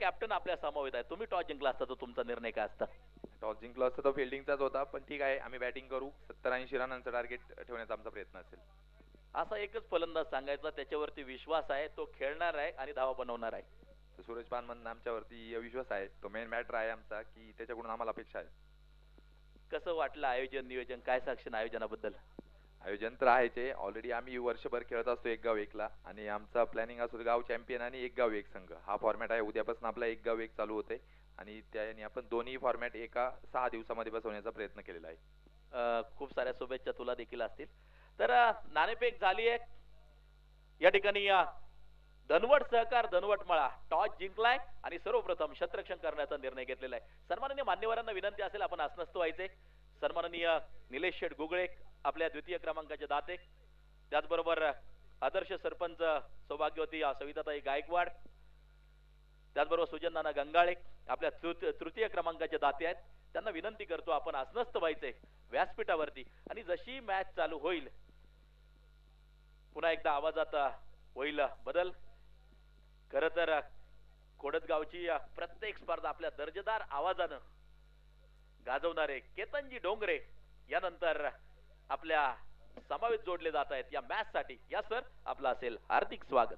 Captain आपल्या समवेत आहे. तुम्ही टॉस जिंकला असता तर तुमचा निर्णय काय असता? टॉस जिंकलो असतं तो फिल्डिंगचाच होता, पण ठीक आहे आम्ही बॅटिंग करू. 70-80 रनांचं टार्गेट ठेवण्याचा आमचा प्रयत्न असेल. असा एकच फलंदाज सांगायचा त्याच्यावरती विश्वास आहे, तो खेळणार आहे आणि धावा बनवणार आहे. तर सूरज पानमधन आमच्यावरती विश्वास आहे. तो मेन मॅटर आहे आमचा की त्याच्याकडून आम्हाला अपेक्षा आहे. कसं वाटलं आयोजन नियोजन, काय सांगशील आयोजनाबद्दल? आयोजन तर आहेच. ऑलरेडी आम्ही वर्षभर खेळत असतो एक गाव एकला, आणि आमचा प्लॅनिंग असतो गाव चॅम्पियन आणि एक गाव एक संघ हा फॉर्मॅट आहे. उद्यापासून आपला एक गाव एक चालू होते आणि त्याने आपण दोन्ही फॉर्मॅट एका 6 दिवसामध्ये बसवण्याचा प्रयत्न केलेला आहे. खूप साऱ्या शुभेच्छा तुला देखील असतील. तर नाणेफेक झाली आहे या ठिकाणी. धनवट सहकार धनवट मळा टॉस जिंकलाय आणि सर्वप्रथम शतरक्षण करण्याचा निर्णय घेतलेला आहे. सन्माननीय मान्यवरांना विनंती असेल आपण आसनस्थ व्हायचे. सन्माननीय निलेश शेठ गुगळे आपल्या द्वितीय क्रमांकाचे दाते, त्याचबरोबर आदर्श सरपंच सौभाग्यवती सविताताई गायकवाड, त्याचबरोबर सुजन नाना गंगाळे आपल्या तृतीय क्रमांकाचे दाते आहेत. त्यांना विनंती करतो आपण आसनस्थ व्हायचे व्यासपीठावरती. आणि जशी मॅच चालू होईल पुन्हा एकदा आवाजात होईल बदल. खर तर कोडतगावची प्रत्येक स्पर्धा आपल्या दर्जेदार आवाजानं गाजवणारे केतनजी डोंगरे यानंतर आपल्या समावेश जोडले जात आहेत या मॅच साठी. या सर आपलं असेल हार्दिक स्वागत.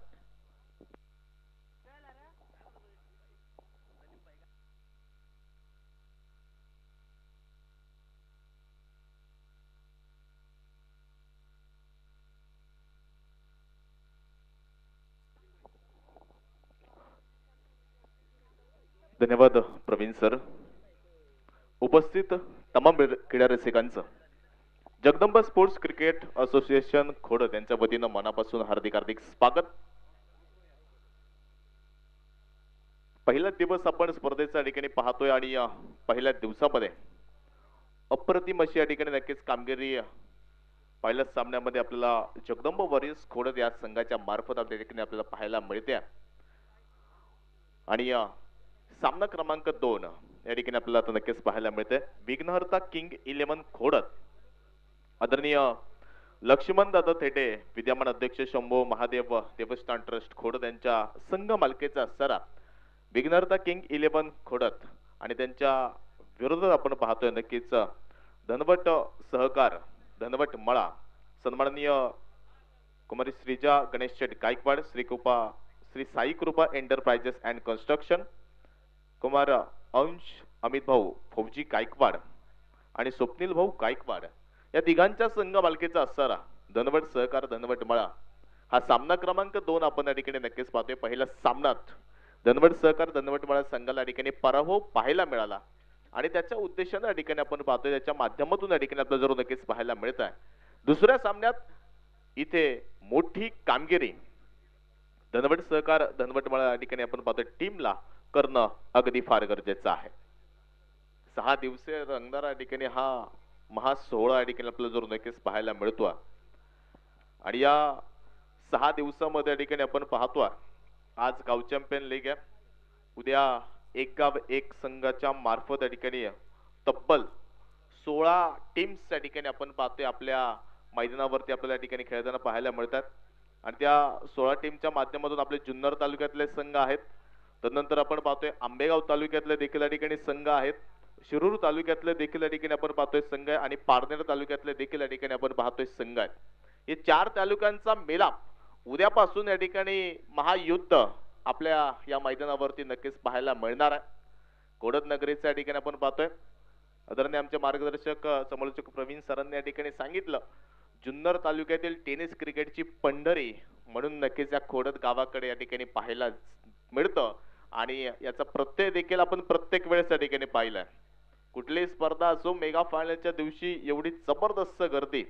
धन्यवाद प्रवीण सर. उपस्थित तमाम क्रीडा रसिकांचं Jagdamba sports cricket association Khodad यांच्या वतीनं मनापासून हार्दिक हार्दिक स्वागत. पहिला दिवस आपण स्पर्धेच्या ठिकाणी पाहतोय आणि पहिल्या दिवसामध्ये अप्रतिम अशी या ठिकाणी नक्कीच कामगिरी पहिल्याच सामन्यामध्ये आपल्याला जगदंबा वॉरियर्स खोडद या संघाच्या मार्फत आपल्याला पाहायला मिळते. आणि सामना क्रमांक 2 या ठिकाणी आपल्याला आता नक्कीच पाहायला मिळते. विघ्नहर्ता किंग 11 खोडद आदरणीय लक्ष्मण दादा थेटे विद्यमान अध्यक्ष शंभू महादेव देवस्थान ट्रस्ट खोडद यांच्या संघ मालकीचा सरा विघ्नहर्ता किंग 11 खोडद आणि त्यांच्या विरोधात आपण पाहतोय नक्कीच धनवट सहकार धनवट मळा सन्माननीय कुमारी श्रीजा गणेश शेठ गायकवाड, श्री साई कृपा एंटरप्राइजेस अँड कन्स्ट्रक्शन, कुमार अंश अमित भाऊ फौजी गायकवाड आणि स्वप्नील भाऊ गायकवाड या तिघांच्या संघ मालकीचा असणारा धनवट सहकार धनवट मळा हा सामना क्रमांक 2 आपण या ठिकाणी नक्कीच पाहतोय. पहिल्या सामन्यात धनवट सहकार धनवट मळा संघाला या ठिकाणी पराभव पाहायला मिळाला आणि त्याच्या उद्देशाने या ठिकाणी आपण पाहतोय त्याच्या माध्यमातून या ठिकाणी आपल्याला जरूर नक्कीच पाहायला मिळत आहे. दुसऱ्या सामन्यात इथे मोठी कामगिरी धनवट सहकार धनवट मळा या ठिकाणी आपण पाहतोय टीमला करणं अगदी फार गरजेचं आहे. 6 दिवसीय रंगणारा या ठिकाणी हा महासोहळा या ठिकाणी आपल्याला जरूर नक्कीच पाहायला मिळतो. आणि या 6 दिवसामध्ये या ठिकाणी आपण पाहतो आज गाव चॅम्पियन लीग आहे. उद्या एक गाव एक संघाच्या मार्फत या ठिकाणी तब्बल 16 टीम्स या ठिकाणी आपण पाहतोय आपल्या मैदानावरती आपल्याला या ठिकाणी खेळताना पाहायला मिळतात. आणि त्या 16 टीमच्या माध्यमातून आपले जुन्नर तालुक्यातले संघ आहेत. तदनंतर आपण पाहतोय आंबेगाव तालुक्यातले देखील या ठिकाणी संघ आहेत. शिरूर तालुक्यातले देखील या ठिकाणी आपण पाहतोय संघ आहे आणि पारनेर तालुक्यातले देखील या ठिकाणी आपण पाहतोय संघ आहेत. हे 4 तालुक्यांचा मेलाप उद्यापासून या ठिकाणी महायुद्ध आपल्या या मैदानावरती नक्कीच पाहायला मिळणार आहे. कोडद नगरीच्या या ठिकाणी आपण पाहतोय आदरणीय आमचे मार्गदर्शक समालोचक प्रवीण सरांनी या ठिकाणी सांगितलं जुन्नर तालुक्यातील टेनिस क्रिकेटची पंढरी म्हणून नक्कीच या खोडद गावाकडे या ठिकाणी पाहायला मिळतं. आणि याचा प्रत्यय देखील आपण प्रत्येक वेळेस या ठिकाणी पाहिलाय. कुठलीही स्पर्धा असो मेगा फायनलच्या दिवशी एवढी जबरदस्त गर्दी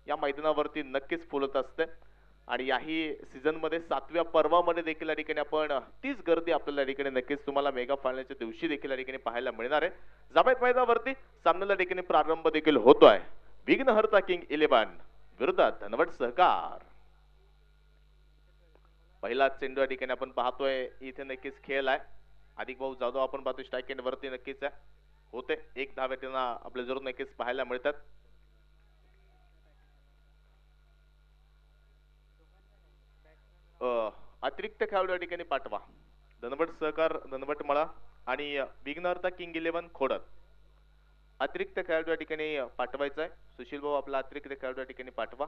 या मैदानावरती नक्कीच फुलत असते. आणि याही सीझन मध्ये 7व्या पर्वामध्ये देखील या ठिकाणी आपण तीच गर्दी आपल्याला या ठिकाणी नक्कीच तुम्हाला मेगा फायनलच्या दिवशी देखील या ठिकाणी पाहायला मिळणार आहे. जावेद मैदानावरती सामन्याला ठिकाणी प्रारंभ देखील होतोय. विघ्नहर्ता किंग 11 विरुद्ध धनवट सहकार. पहिला चेंडू या ठिकाणी आपण पाहतोय इथे नक्कीच खेळ आहे. अधिक भाऊ जाधव आपण पाहतोय स्ट्राईक एंड वरती नक्कीच आहे होते. एक धाव त्यांना आपल्या जरूर नक्कीच पाहायला मिळतात. अतिरिक्त खेळाडू या ठिकाणी पाठवा. धनवट सहकार धनवटमाळा आणि विघ्नहर्ता किंग 11 खोडद अतिरिक्त खेळाडू या ठिकाणी पाठवायचा आहे. सुशील भाऊ आपला अतिरिक्त खेळाडू या ठिकाणी पाठवा.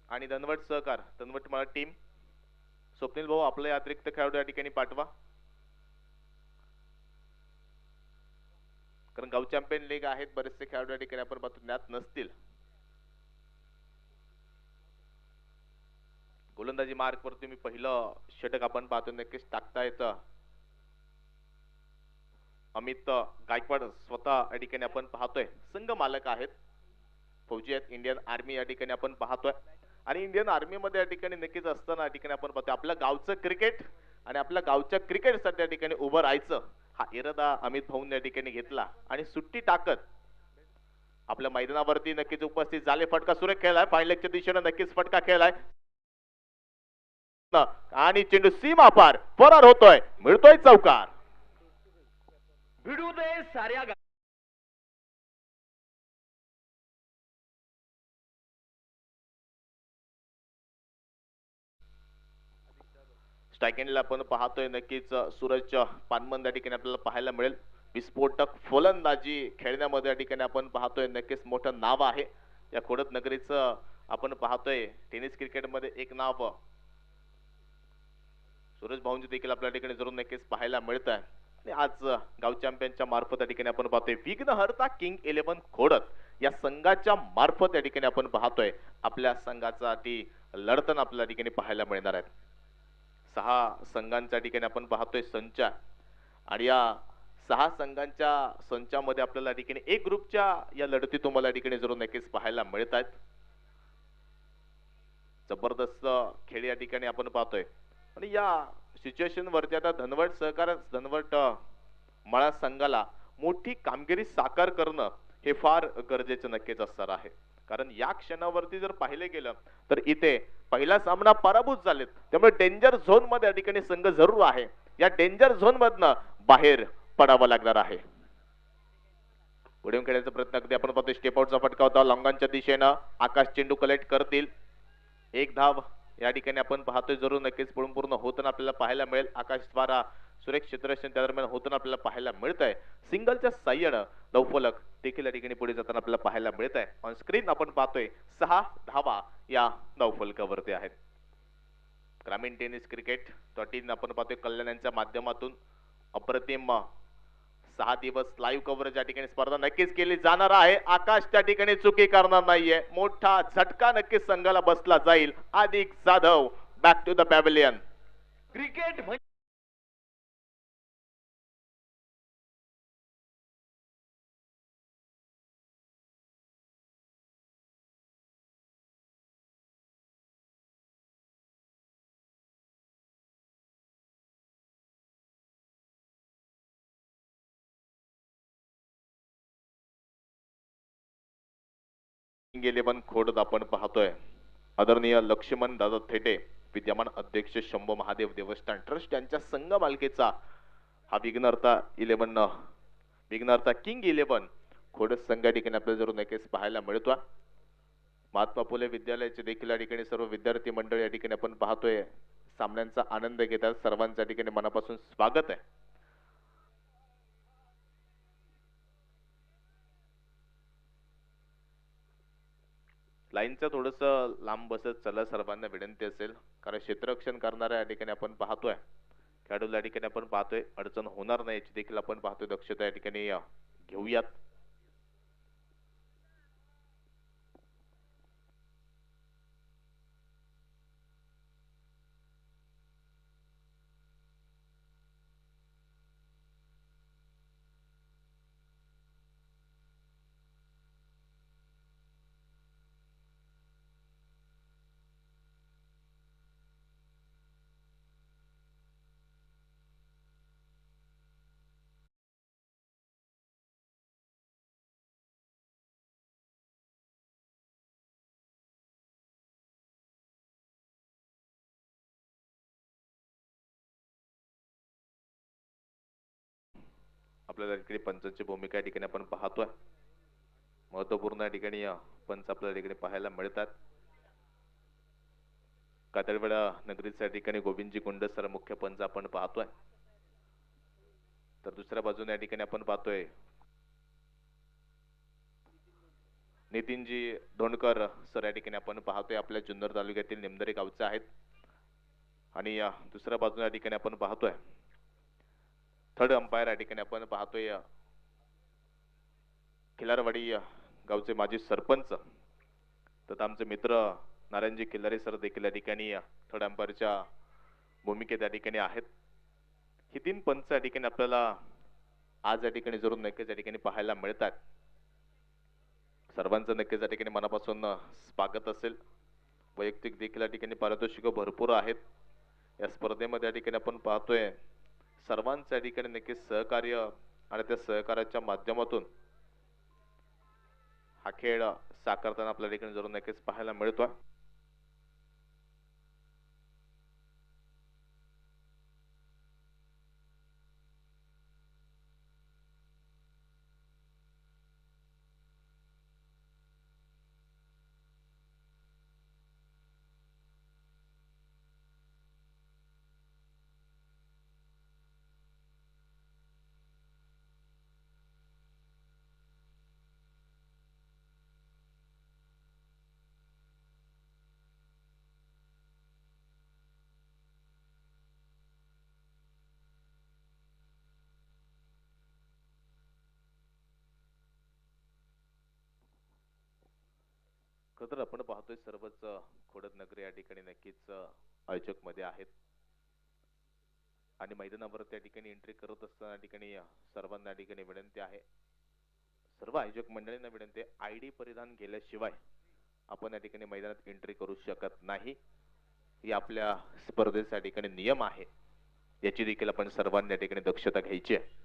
आणि धनवट सहकार धनवटमाळा टीम स्वप्नील भाऊ आपले अतिरिक्त खेळाडू या ठिकाणी पाठवा. कारण गाव चॅम्पियन लीग आहेत, बरेचसे खेळाडू या ठिकाणी आपण पाहतो ज्ञात नसतील. गोलंदाजी मार्क वर तुम्ही पहिलं षटक आपण पाहतो नक्कीच टाकता येतं. अमित गायकवाड स्वतः या ठिकाणी आपण पाहतोय संघ मालक आहेत, फौजी आहेत, इंडियन आर्मी या ठिकाणी आपण पाहतोय. आणि इंडियन आर्मी मध्ये या ठिकाणी नक्कीच असताना या ठिकाणी आपण पाहतोय आपल्या गावचं क्रिकेट आणि आपल्या गावच्या क्रिकेटसाठी या ठिकाणी उभं राहायचं हा इरादा अमित भाऊंनी या ठिकाणी घेतला आणि सुट्टी टाकत आपल्या मैदानावरती नक्कीच उपस्थित झाले. फटका सुरेख खेळलाय, फाईन लेगच्या दिशेने नक्कीच फटका खेळलाय आणि चेंडू सीमा पार फरार होतोय, मिळतोय चौकार. भिडू दे साऱ्या स्ट्राईक एंडला आपण पाहतोय नक्कीच सूरज पानमंद या ठिकाणी आपल्याला पाहायला मिळेल. विस्फोटक फलंदाजी खेळण्यामध्ये या ठिकाणी आपण पाहतोय नक्कीच मोठं नाव आहे या खोडद नगरीचं. आपण पाहतोय टेनिस क्रिकेटमध्ये एक नाव सूरज भाऊंची देखील आपल्या ठिकाणी जरूर नक्कीच पाहायला मिळत आहे. आणि आज गाव चॅम्पियनच्या मार्फत या ठिकाणी आपण पाहतोय विघ्नहर्ता किंग 11 खोडद या संघाच्या मार्फत या ठिकाणी आपण पाहतोय आपल्या संघासाठी लढताना आपल्या ठिकाणी पाहायला मिळणार आहेत. 6 संघांच्या ठिकाणी आपण पाहतोय संच आणि या 6 संघांच्या संचामध्ये आपल्याला या ठिकाणी एक ग्रुपच्या या लढती तुम्हाला या ठिकाणी जरूर नक्कीच पाहायला मिळत आहेत. जबरदस्त खेळ या ठिकाणी आपण पाहतोय. आणि या सिच्युएशन वरती आता धनवट सहकार धनवट मळा संघाला मोठी कामगिरी साकार करणं हे फार गरजेचं नक्कीच असणार आहे. कारण या क्षणावरती जर पाहिले गेलं तर इथे पहिला सामना पराभूत झालेत, त्यामुळे डेंजर झोन मध्ये या ठिकाणी संघ जरूर आहे. या डेंजर झोन मधनं बाहेर पडावं लागणार आहे. पुढे खेळण्याचा प्रयत्न अगदी आपण पाहतो स्टेप आउटचा फटका होता लॉंगांच्या दिशेनं. आकाश चेंडू कलेक्ट करतील, एक धाव या ठिकाणी आपण पाहतोय जरूर नक्कीच पळून पूर्ण होताना आपल्याला पाहायला मिळेल. आकाश द्वारा सुरेख क्षेत्ररक्षण त्या दरम्यान होताना आपल्याला पाहायला मिळत आहे. सिंगलच्या साह्यानं नौफलक देखील या ठिकाणी पुढे जाताना आपल्याला पाहायला मिळत आहे. ऑन स्क्रीन आपण पाहतोय 6 धावा या नौफलकावरती आहेत. ग्रामीण टेनिस क्रिकेट आपण पाहतोय कल्याण यांच्या माध्यमातून अप्रतिम 6 दिवस लाईव्ह कव्हरेज या ठिकाणी स्पर्धा नक्कीच केली जाणार आहे. आकाश त्या ठिकाणी चुकी करणार नाहीये, मोठा झटका नक्कीच संघाला बसला जाईल. Adhik Jadhav back to the pavilion. Cricket गेले पण खोडद आपण पाहतोय आदरणीय लक्ष्मण दादा थेटे विद्यमान अध्यक्ष शंभू महादेव देवस्थान ट्रस्ट यांच्या संघ मालकीचा हा विघ्नहर्ता किंग 11 खोडद संघ या ठिकाणी आपल्याला जरूर नक्कीच पाहायला मिळतो. महात्मा फुले विद्यालयाचे देखील या ठिकाणी सर्व विद्यार्थी मंडळ या ठिकाणी आपण पाहतोय सामन्यांचा आनंद घेतात. सर्वांच्या ठिकाणी मनापासून स्वागत आहे. लाईनचं थोडस लांब बसत चला सर्वांना विनंती असेल, कारण क्षेत्ररक्षण करणाऱ्या या ठिकाणी आपण पाहतोय खेळाडूला या ठिकाणी आपण पाहतोय अडचण होणार नाही याची देखील आपण पाहतोय दक्षता या ठिकाणी घेऊयात. आपल्याला इकडे पंचांची भूमिका या ठिकाणी आपण पाहतोय. महत्वपूर्ण या ठिकाणी पंच आपल्याला ठिकाणी पाहायला मिळतात. कातळवेडा नगरीच्या ठिकाणी गोविंदजी कुंड सर मुख्य पंच आपण पाहतोय. तर दुसऱ्या बाजूने या ठिकाणी आपण पाहतोय नितीनजी धोंडकर सर या ठिकाणी आपण पाहतोय आपल्या जुन्नर तालुक्यातील निमदरे गावचे आहेत. आणि दुसऱ्या बाजूने या ठिकाणी आपण पाहतोय थर्ड अंपायर या ठिकाणी आपण पाहतोय खिलारवाडी गावचे माजी सरपंच तथा आमचे मित्र नारायणजी किल्लारे सर देखील या ठिकाणी थर्ड अंपायरच्या भूमिकेत या ठिकाणी आहेत. ही तीन पंच या ठिकाणी आपल्याला आज या ठिकाणी जरूर नक्कीच या ठिकाणी पाहायला मिळतात. सर्वांचं नक्कीच या ठिकाणी मनापासून स्वागत असेल. वैयक्तिक देखील या ठिकाणी पारितोषिक भरपूर आहेत. या स्पर्धेमध्ये या ठिकाणी आपण पाहतोय सर्वांचं या ठिकाणी नक्कीच सहकार्य आणि त्या सहकार्याच्या माध्यमातून हा खेळ साकारताना आपल्या ठिकाणी जरूर नक्कीच पाहायला मिळतोय. तर आपण पाहतोय सर्वच खोडद नगरी या ठिकाणी नक्कीच आयोजक मध्ये आहेत आणि मैदानावर त्या ठिकाणी एंट्री करत असताना या ठिकाणी सर्वांना या ठिकाणी विनंती आहे, सर्व आयोजक मंडळींना विनंती आहे, आयडी परिधान केल्याशिवाय आपण या ठिकाणी मैदानात एंट्री करू शकत नाही. ही आपल्या स्पर्धेचा या ठिकाणी नियम आहे. याची देखील आपण सर्वांनी या ठिकाणी दक्षता घ्यायची आहे.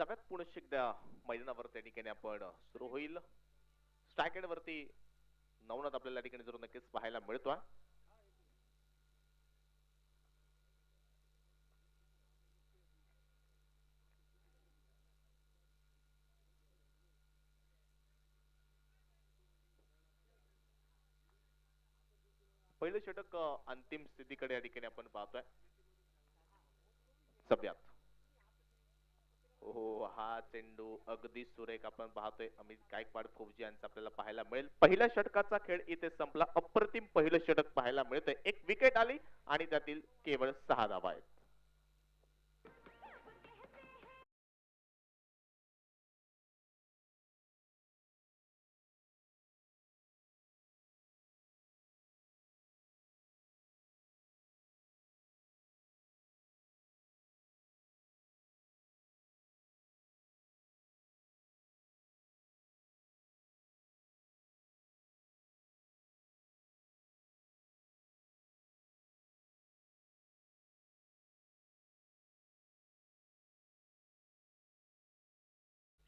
जाव्यात पुन्हा एकदा मैदानावर त्या ठिकाणी आपण सुरू होईल. स्ट्रायकेड वरती नवनाथ आपल्याला या ठिकाणी जरूर नक्कीच पाहायला मिळतोय. पहिलं षटक अंतिम स्थितीकडे या ठिकाणी आपण पाहतोय. सभ्यात हो हा चेंडू अगदी सुरेख आपण पाहतोय. अमित गायकवाड फौजी यांचा आपल्याला पाहायला मिळेल. पहिल्या षटकाचा खेळ इथे संपला. अप्रतिम पहिलं षटक पाहायला मिळतंय. एक विकेट आली आणि त्यातील केवळ 6 धावा आहेत.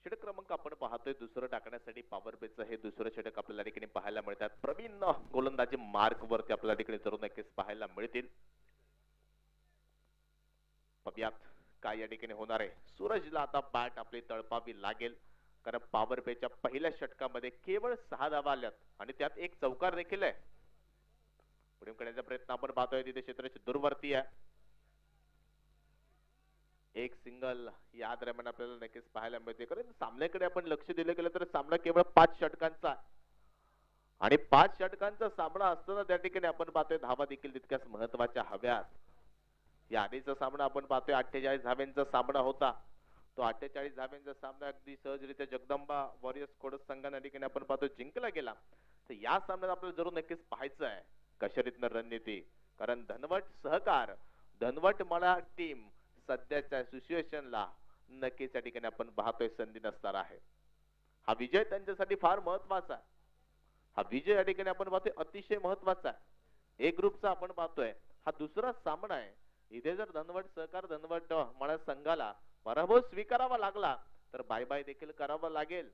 षटक क्रमांक आपण पाहतोय दुसरं टाकण्यासाठी पॉवर प्लेचं हे दुसरं षटक आपल्याला ठिकाणी पाहायला मिळतात. प्रवीण गोलंदाजी मार्क वरती आपल्याला ठिकाणी जरूर नक्कीच पाहायला मिळतील. पब्यात काय या ठिकाणी होणार आहे. सूरजला आता बॅट आपली तळपावी लागेल कारण पॉवर प्लेच्या पहिल्या षटकामध्ये केवळ 6 धावा आल्यात आणि त्यात एक चौकार देखील आहे. पुढे करण्याचा प्रयत्न आपण पाहतोय. तिथे क्षेत्राची दूरवरती आहे. एक सिंगल या दरम्यान आपल्याला नक्कीच पाहायला मिळते. कारण सामन्याकडे आपण लक्ष दिलं गेलं तर सामना केवळ 5 षटकांचा आणि 5 षटकांचा सामना असताना त्या ठिकाणी आपण पाहतोय धावा देखील तितक्याच महत्वाच्या हव्यात. या आधीचा सामना आपण पाहतोय 48 धाव्यांचा सामना होता. तो 48 धाव्यांचा सामना अगदी सहजरित्या जगदंबा वॉरियर्स खोडद संघाने ठिकाणी आपण पाहतोय जिंकला गेला. तर या सामन्यात आपल्याला जरूर नक्कीच पाहायचं आहे कशा रीतीनं रणनीती. कारण धनवट सहकार धनवट मला टीम सध्याच्या सिच्युएशनला नक्कीच या ठिकाणी आपण पाहतोय संधी नसणार आहे. हा विजय त्यांच्यासाठी फार महत्वाचा आहे. हा विजय या ठिकाणी आपण पाहतोय अतिशय महत्वाचा आहे. ए ग्रुपचा आपण पाहतोय हा दुसरा सामना आहे. इथे जर धनवट सहकार धनवट मला संघाला पराभव स्वीकारावा लागला तर बाय बाय देखील करावा लागेल.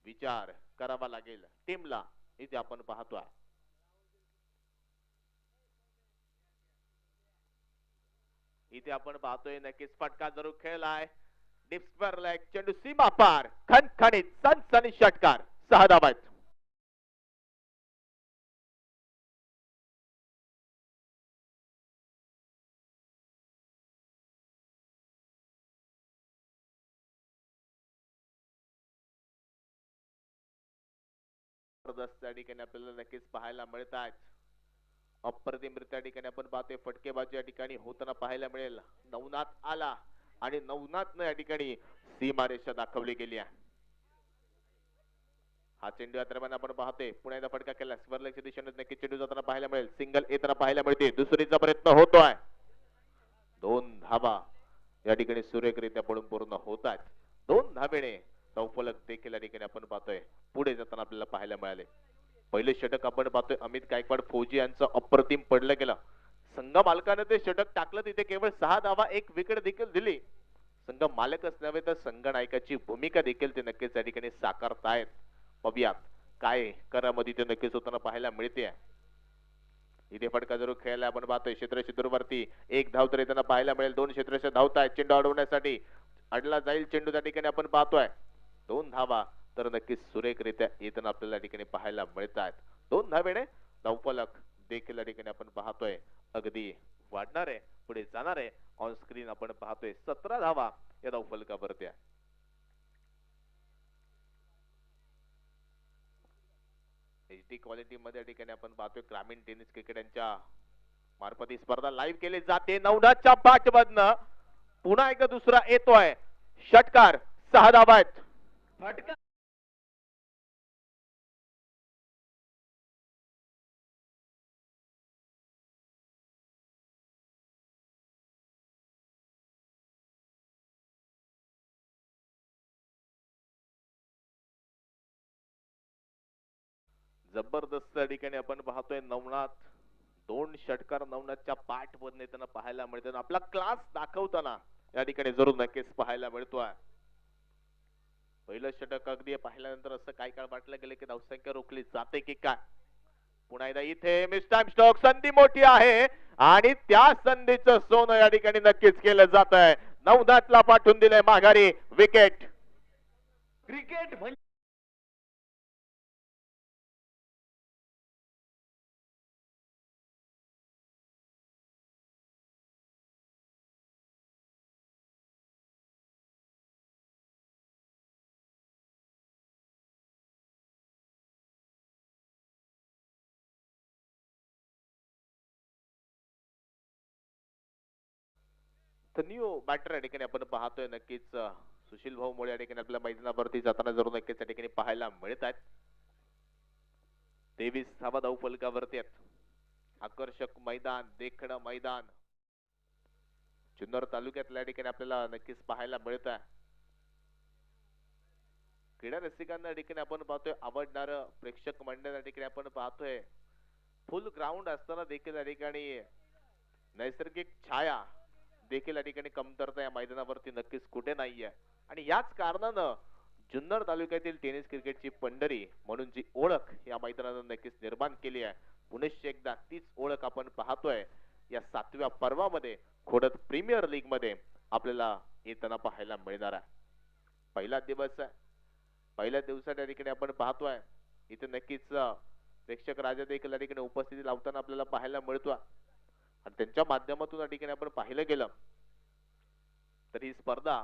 विचार करावा लागेल टीमला. इथे आपण पाहतोय इथे आपण पाहतोय नक्कीच फटका जरूर खेळलाय. डीप स्क्वेअर लेग चेंडू सीमा पार खणखणीत सनसनी षटकार 6 धावा आहेत. त्या ठिकाणी आपल्याला नक्कीच पाहायला मिळत आहेत. अप्रतिमरित्या ठिकाणी आपण पाहतोय फटकेबाजी या ठिकाणी होताना पाहायला मिळेल. नवनाथ आला आणि नवनाथनं या ठिकाणी सीमारेषा दाखवली गेली आहे. हा चेंडू या दरम्यान आपण पाहतोय पुन्हा एकदा फटका केला. स्वर्लेगच्या दिशेने नक्कीच चेंडू जाताना पाहायला मिळेल. सिंगल येताना पाहायला मिळते. दुसरीचा प्रयत्न होतोय. 2 धावा या ठिकाणी सुरेखरित्या पडून पूर्ण होत आहेत. 2 धावेने चौफलक देखील या ठिकाणी आपण पाहतोय पुढे जाताना आपल्याला पाहायला मिळाले. पहिले षटक आपण पाहतोय अमित गायकवाड फौजी यांचं अप्रतिम पडलं गेलं. संघ मालकाने ते षटक टाकलं. तिथे केवळ 6 धावा 1 विकेट देखील दिली. संघ मालकच नव्हे तर संघ नायकाची भूमिका देखील ते नक्कीच या ठिकाणी साकारतायत. बघूयात काय करामध्ये ते नक्कीच होताना पाहायला मिळते. इथे फटका जरूर खेळायला आपण पाहतोय. क्षेत्रशी दूरवरती 1 धाव तर येताना पाहायला मिळेल. 2 क्षेत्रशी धावतायत. चेंडू अडवण्यासाठी अडला जाईल चेंडू त्या ठिकाणी आपण पाहतोय. 2 धावा तर नक्कीच सुरेखरित्या येताना आपल्याला या ठिकाणी पाहायला मिळत आहेत. 2 धावेने धावफलक देखील या ठिकाणी आपण पाहतोय अगदी वाढणार आहे पुढे जाणार आहे. ऑन स्क्रीन आपण पाहतोय 17 धावा या धावफलकावरती आहे. HD क्वालिटी मध्ये या ठिकाणी आपण पाहतोय ग्रामीण टेनिस क्रिकेट यांच्या मार्फत ही स्पर्धा लाईव्ह केली जाते. नवनाथच्या बॅटमधनं पुन्हा एकदा दुसरा येतोय षटकार 6 धावा आहेत. फटका जबरदस्त या ठिकाणी आपण पाहतोय नवनाथ 2 षटकार नवनाथच्या बॅट मधून येताना पाहायला मिळतात. आपला क्लास दाखवताना या ठिकाणी जरूर नक्कीच पाहायला मिळतोय. पहिलं षटक अगदी पाहिल्यानंतर असं काय काय वाटलं गेलं की धावसंख्या रोखली जाते की काय. पुन्हा एकदा इथे मिस टाइम स्ट्रोक, संधी मोठी आहे आणि त्या संधीचं सोनं या ठिकाणी नक्कीच केलं जात आहे. 9 पाठवून दिलंय माघारी विकेट. क्रिकेट म्हणजे तर न्यू बॅटर या ठिकाणी आपण पाहतोय नक्कीच सुशील भाऊ मुळे या ठिकाणी आपल्या मैदानावरती जाताना जरूर नक्कीच या ठिकाणी पाहायला मिळत आहेत. 23 धावा धाव फलकावरती आहेत. आकर्षक मैदान, देखणं मैदान जुन्नर तालुक्यातल्या ठिकाणी आपल्याला नक्कीच पाहायला मिळत आहे. क्रीडा रसिकांना या ठिकाणी आपण पाहतोय आवडणार प्रेक्षक मंडळ या ठिकाणी आपण पाहतोय. फुल ग्राउंड असताना देखील या ठिकाणी नैसर्गिक छाया देखील या ठिकाणी कमतरता या मैदानावरती नक्कीच कुठे नाहीये. आणि याच कारणानं जुन्नर तालुक्यातील टेनिस क्रिकेटची पंढरी म्हणून जी ओळख या मैदानानं नक्कीच निर्माण केली आहे. पुनश्च एकदा तीच ओळख आपण पाहतोय या 7व्या पर्वामध्ये खोडद प्रीमियर लीग मध्ये आपल्याला येताना पाहायला मिळणार आहे. पहिला दिवस आहे. पहिल्या दिवसात या ठिकाणी आपण पाहतोय इथे नक्कीच प्रेक्षक राजा देखील या ठिकाणी उपस्थिती लावताना आपल्याला पाहायला मिळतोय. आणि त्यांच्या माध्यमातून या ठिकाणी आपण पाहिलं गेलं तर ही स्पर्धा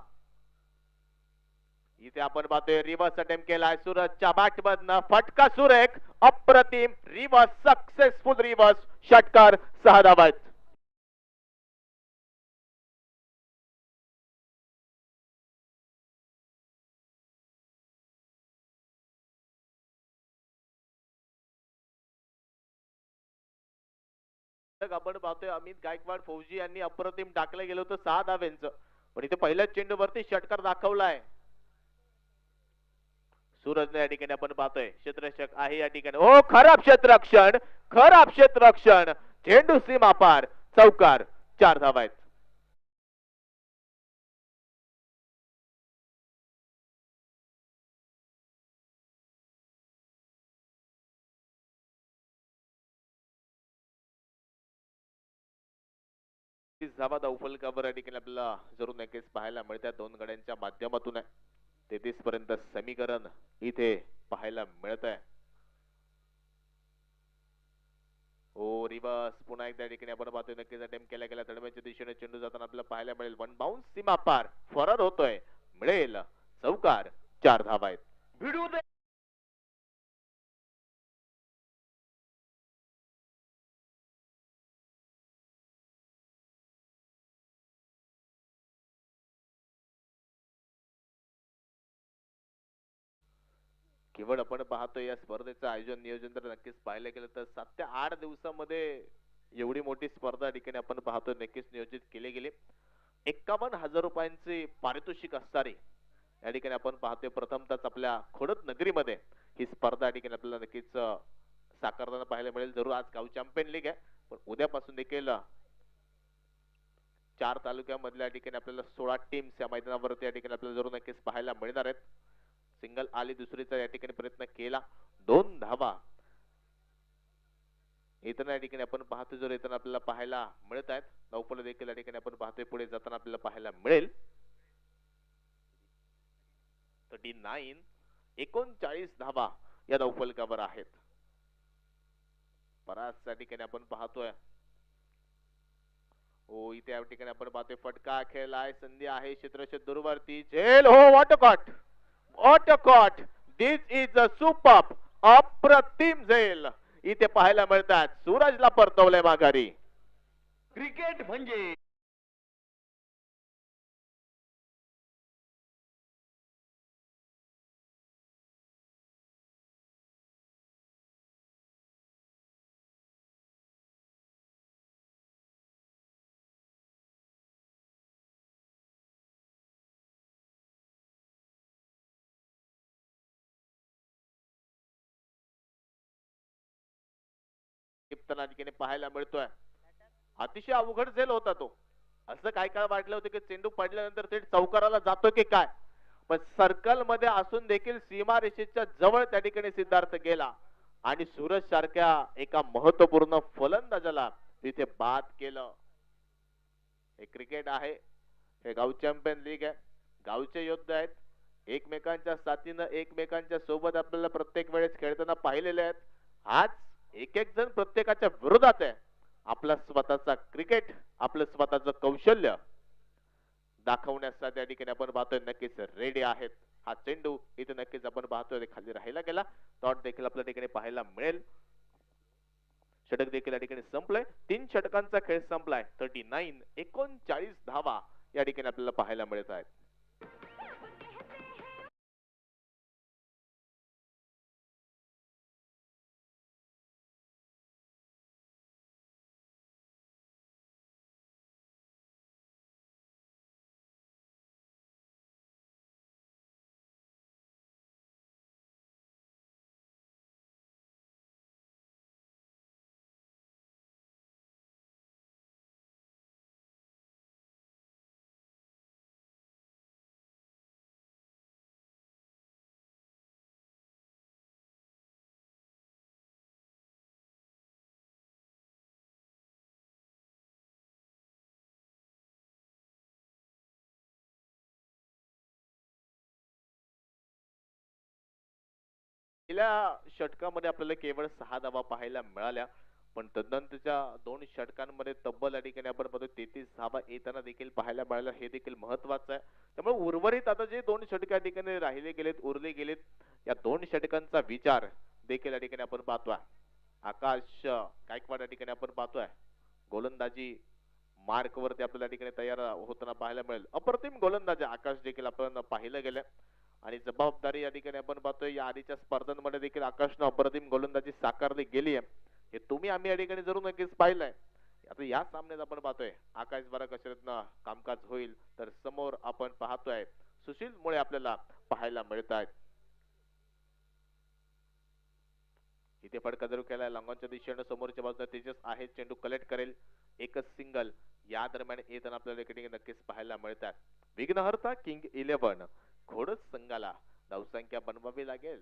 इथे आपण पाहतोय रिव्हर्स अटेम्प्ट केलाय सूरजच्या बॅट मधनं. फटका सुरेख, अप्रतिम रिव्हर्स, सक्सेसफुल रिव्हर्स षटकार, 6 धावा आहेत. आपण पाहतोय अमित गायकवाड फौजी यांनी अप्रतिम टाकलं गेलं होतं 6 धाव्यांचं. पण इथे पहिल्याच चेंडूवरती षटकार दाखवलाय सूरजने. या ठिकाणी आपण पाहतोय क्षेत्ररक्षक आहे या ठिकाणी. ओ खराब क्षेत्ररक्षण, खराब क्षेत्ररक्षण, चेंडू सीमा पार, चौकार, 4 धावा आहेत. धावा धावफलकावर या ठिकाणी आपल्याला जरूर नक्कीच पाहायला मिळतात. 2 गड्यांच्या माध्यमातून 33 पर्यंत समीकरण इथे पाहायला मिळत आहे. ओ रिवर्स पुन्हा एकदा ठिकाणी आपण पाहतोय नक्कीच अटेम्प्ट केला गेला. दडम्याच्या दिशेने चेंडू जाताना आपल्याला पाहायला मिळेल. 1 बाउन्स सीमा पार, फरार होतोय, मिळेल चौकार, 4 धावा आहेत. भिडू दे. केवळ आपण पाहतोय या स्पर्धेचं आयोजन नियोजन तर नक्कीच पाहिलं गेलं तर 7 ते 8 दिवसामध्ये एवढी मोठी स्पर्धा ठिकाणी आपण पाहतोय नक्कीच नियोजित केले गेले. 51,000 रुपयांचे पारितोषिक असणारे या ठिकाणी आपण पाहतोय प्रथमतःच आपल्या खोडद नगरीमध्ये ही स्पर्धा ठिकाणी आपल्याला नक्कीच साकारताना पाहायला मिळेल. जरूर आज गाव चॅम्पियन लीग आहे पण उद्यापासून देखील 4 तालुक्यामधल्या ठिकाणी आपल्याला 16 टीम्स या मैदानावरती या ठिकाणी आपल्याला जरूर नक्कीच पाहायला मिळणार आहेत. सिंगल आली दुसरीचा या ठिकाणी प्रयत्न केला, 2 धावा येताना या ठिकाणी आपण पाहतो जर येताना आपल्याला पाहायला मिळत आहेत. धावफल देखील या ठिकाणी आपण पाहतोय पुढे जाताना आपल्याला पाहायला मिळेल. 39 39 धावा या धावफलकावर आहेत. परास या ठिकाणी आपण पाहतोय. हो इथे या ठिकाणी आपण पाहतोय फटका खेळलाय, संधी आहे क्षेत्ररक्षक दूरवरती, झेल, हो वॉटरकॉट, वॉटरकॉट, दिस इज अ सुपर, अप्रतिम झेल इथे पाहायला मिळतात. सूरजला परतवलंय माघारी. क्रिकेट म्हणजे ठिकाणी पाहायला मिळतोय. अतिशय अवघड झेल होता तो. असं काय काय वाटलं होतं की चेंडू पडल्यानंतर थेट चौकाराला जातो की काय. पण सर्कल मध्ये असून देखील सीमारेषेच्या जवळ त्या ठिकाणी सिद्धार्थ गेला आणि सूरज सारख्या एका महत्वपूर्ण फलंदाजाला तिथे बाद केलं. हे क्रिकेट आहे, हे गाव चॅम्पियन लीग आहे, गावचे योद्धे आहेत, एकमेकांच्या साथीनं एकमेकांच्या सोबत आपल्याला प्रत्येक वेळेस खेळताना पाहिलेले आहेत. आज एक एक जण प्रत्येकाच्या विरोधात आहे. आपला स्वतःचा क्रिकेट, आपलं स्वतःचं कौशल्य दाखवण्यासाठी त्या ठिकाणी आपण पाहतोय नक्कीच रेडी आहेत. हा चेंडू इथे नक्कीच आपण पाहतोय खाली राहिला गेला. डॉट देखील आपल्या ठिकाणी पाहायला मिळेल. षटक देखील या ठिकाणी संपलंय. 3 षटकांचा खेळ संपलाय. 39 धावा या ठिकाणी आपल्याला पाहायला मिळत आहेत. पहिल्या षटकामध्ये आपल्याला केवळ 6 धावा पाहायला मिळाल्या, पण तदनंतरच्या 2 षटकांमध्ये तब्बल या ठिकाणी आपण बघतो 33 धावा येताना देखील पाहायला मिळाल्या. हे देखील महत्वाचं आहे. त्यामुळे उर्वरित आता जे 2 षटक या ठिकाणी राहिले गेलेत, उरले गेलेत, या 2 षटकांचा विचार देखील या ठिकाणी आपण पाहतोय. आकाश गायकवाड या ठिकाणी आपण पाहतोय गोलंदाजी मार्क वरती आपल्याला या ठिकाणी तयार होताना पाहायला मिळेल. अप्रतिम गोलंदाजी आकाश देखील आपण पाहिलं गेलं आणि जबाबदारी या ठिकाणी आपण पाहतोय. या आधीच्या स्पर्धांमध्ये देखील आकाशनं अप्रतिम गोलंदाजी साकारली गेली आहे. हे तुम्ही आम्ही या ठिकाणी जरूर नक्कीच पाहिलंय. आता या सामन्यात आपण पाहतोय आकाश बरा कसरतनं कामकाज होईल, तर समोर आपण पाहतोय सुशील मुळे आपल्याला पाहायला मिळत आहेत. इथे फटका जरूर केलाय लॉंगॉनच्या दिशेनं. समोरच्या बाजूला तेजस आहे, चेंडू कलेक्ट करेल. एकच सिंगल या दरम्यान येताना आपल्याला नक्कीच पाहायला मिळतात. विघ्नहर्ता किंग 11 घोडस संघाला धावसंख्या बनवावी लागेल.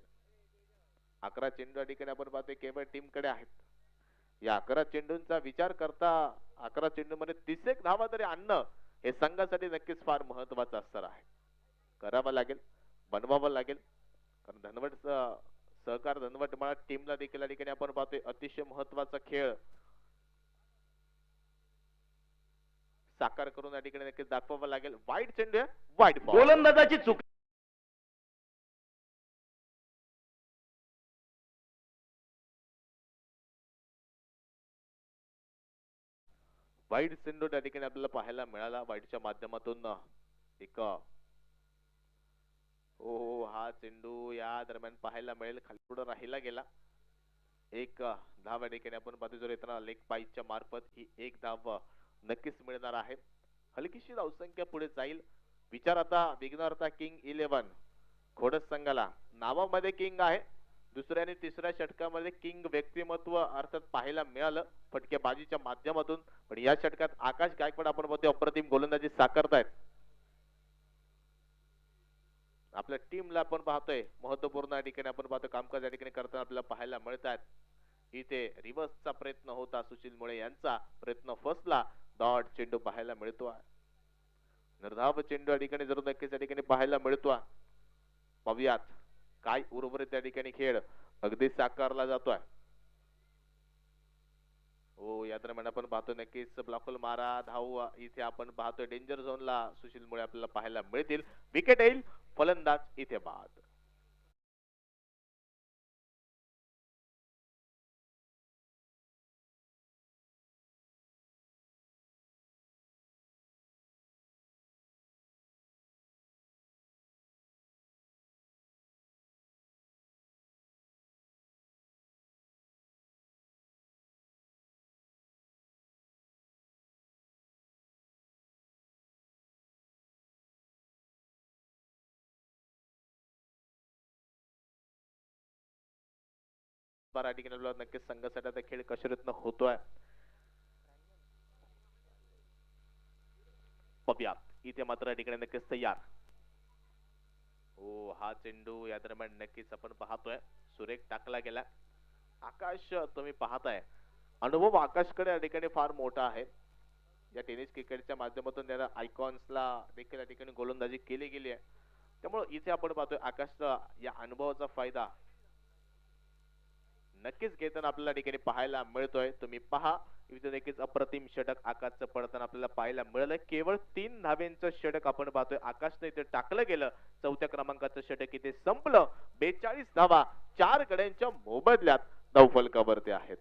11 चेंडू या ठिकाणी आपण पाहतोय केवळ टीम कडे आहेत. या 11 चेंडूंचा विचार करता 11 चेंडू मध्ये 31 धावा तरी आणणं हे संघासाठी नक्कीच फार महत्वाचं असणार आहे. करावं लागेल, बनवावं लागेल, कारण धनवट सहकार धनवट मला टीमला देखील या ठिकाणी आपण पाहतोय अतिशय महत्वाचा खेळ साकार करून या ठिकाणी नक्कीच दाखवावं लागेल. वाईट चेंडू आहे, वाईट बॉल. गोलंदाजाची चूक. वाईट चेंडू त्या ठिकाणी आपल्याला पाहायला मिळाला. वाईटच्या माध्यमातून एक हा चेंडू या दरम्यान पाहायला मिळेल. खाली पुढे राहिला गेला. एक धाव या ठिकाणी आपण पाहतो जर येताना लेग पाईच्या मार्फत ही एक धाव नक्कीच मिळणार आहे. हलकीशी धावसंख्या पुढे जाईल. विचार आता विघ्नहर्ता किंग 11 घोडस संघाला नावामध्ये किंग आहे. दुसऱ्या आणि तिसऱ्या षटकामध्ये किंग व्यक्तिमत्व अर्थात पाहायला मिळालं फटकेबाजीच्या माध्यमातून. पण या षटकात आकाश गायकवाड आपण बघतोय अप्रतिम गोलंदाजी साकारतायत. आपल्या टीमला आपण पाहतोय महत्वपूर्ण या ठिकाणी आपण पाहतो कामकाज या ठिकाणी करताना आपल्याला पाहायला मिळतात. इथे रिव्हर्सचा प्रयत्न होता सुशील मुळे यांचा प्रयत्न फसला. डॉट चेंडू पाहायला मिळतो. निर्धाव चेंडू या ठिकाणी जरूर नक्कीच या ठिकाणी पाहायला मिळतो. पाहूयात काय उर्वरित त्या ठिकाणी खेळ अगदी साकारला जातोय. हो या दरम्यान आपण पाहतो नक्कीच ब्लॉकल मारा धाव इथे आपण पाहतोय डेंजर झोनला सुशील मुळे आपल्याला पाहायला मिळतील. विकेट येईल, फलंदाज इथे बाद. बारा ठिकाणी नक्कीच संघासाठी आता खेळ कसरतनं होतोय. बघूया इथे मात्र या ठिकाणी नक्कीच तयार हो, हा चेंडू या दरम्यान नक्कीच आपण पाहतोय सुरेख टाकला गेला. आकाश तुम्ही पाहताय, अनुभव आकाशकडे या ठिकाणी फार मोठा आहे. या टेनिस क्रिकेटच्या माध्यमातून त्याला आयकॉन्सला देखील या ठिकाणी गोलंदाजी केली गेली आहे. त्यामुळे इथे आपण पाहतोय आकाशचा या अनुभवाचा फायदा नक्कीच घेताना आपल्याला या ठिकाणी पाहायला मिळतोय. तुम्ही पहा इथे नक्कीच अप्रतिम षटक आकाशचं पडताना आपल्याला पाहायला मिळालंय. केवळ 3 धावेंचं षटक आपण पाहतोय आकाशने इथे टाकलं गेलं. चौथ्या क्रमांकाचं षटक इथे संपलं. 42 धावा 4 गड्यांच्या मोबदल्यात धावफलकावरती आहेत.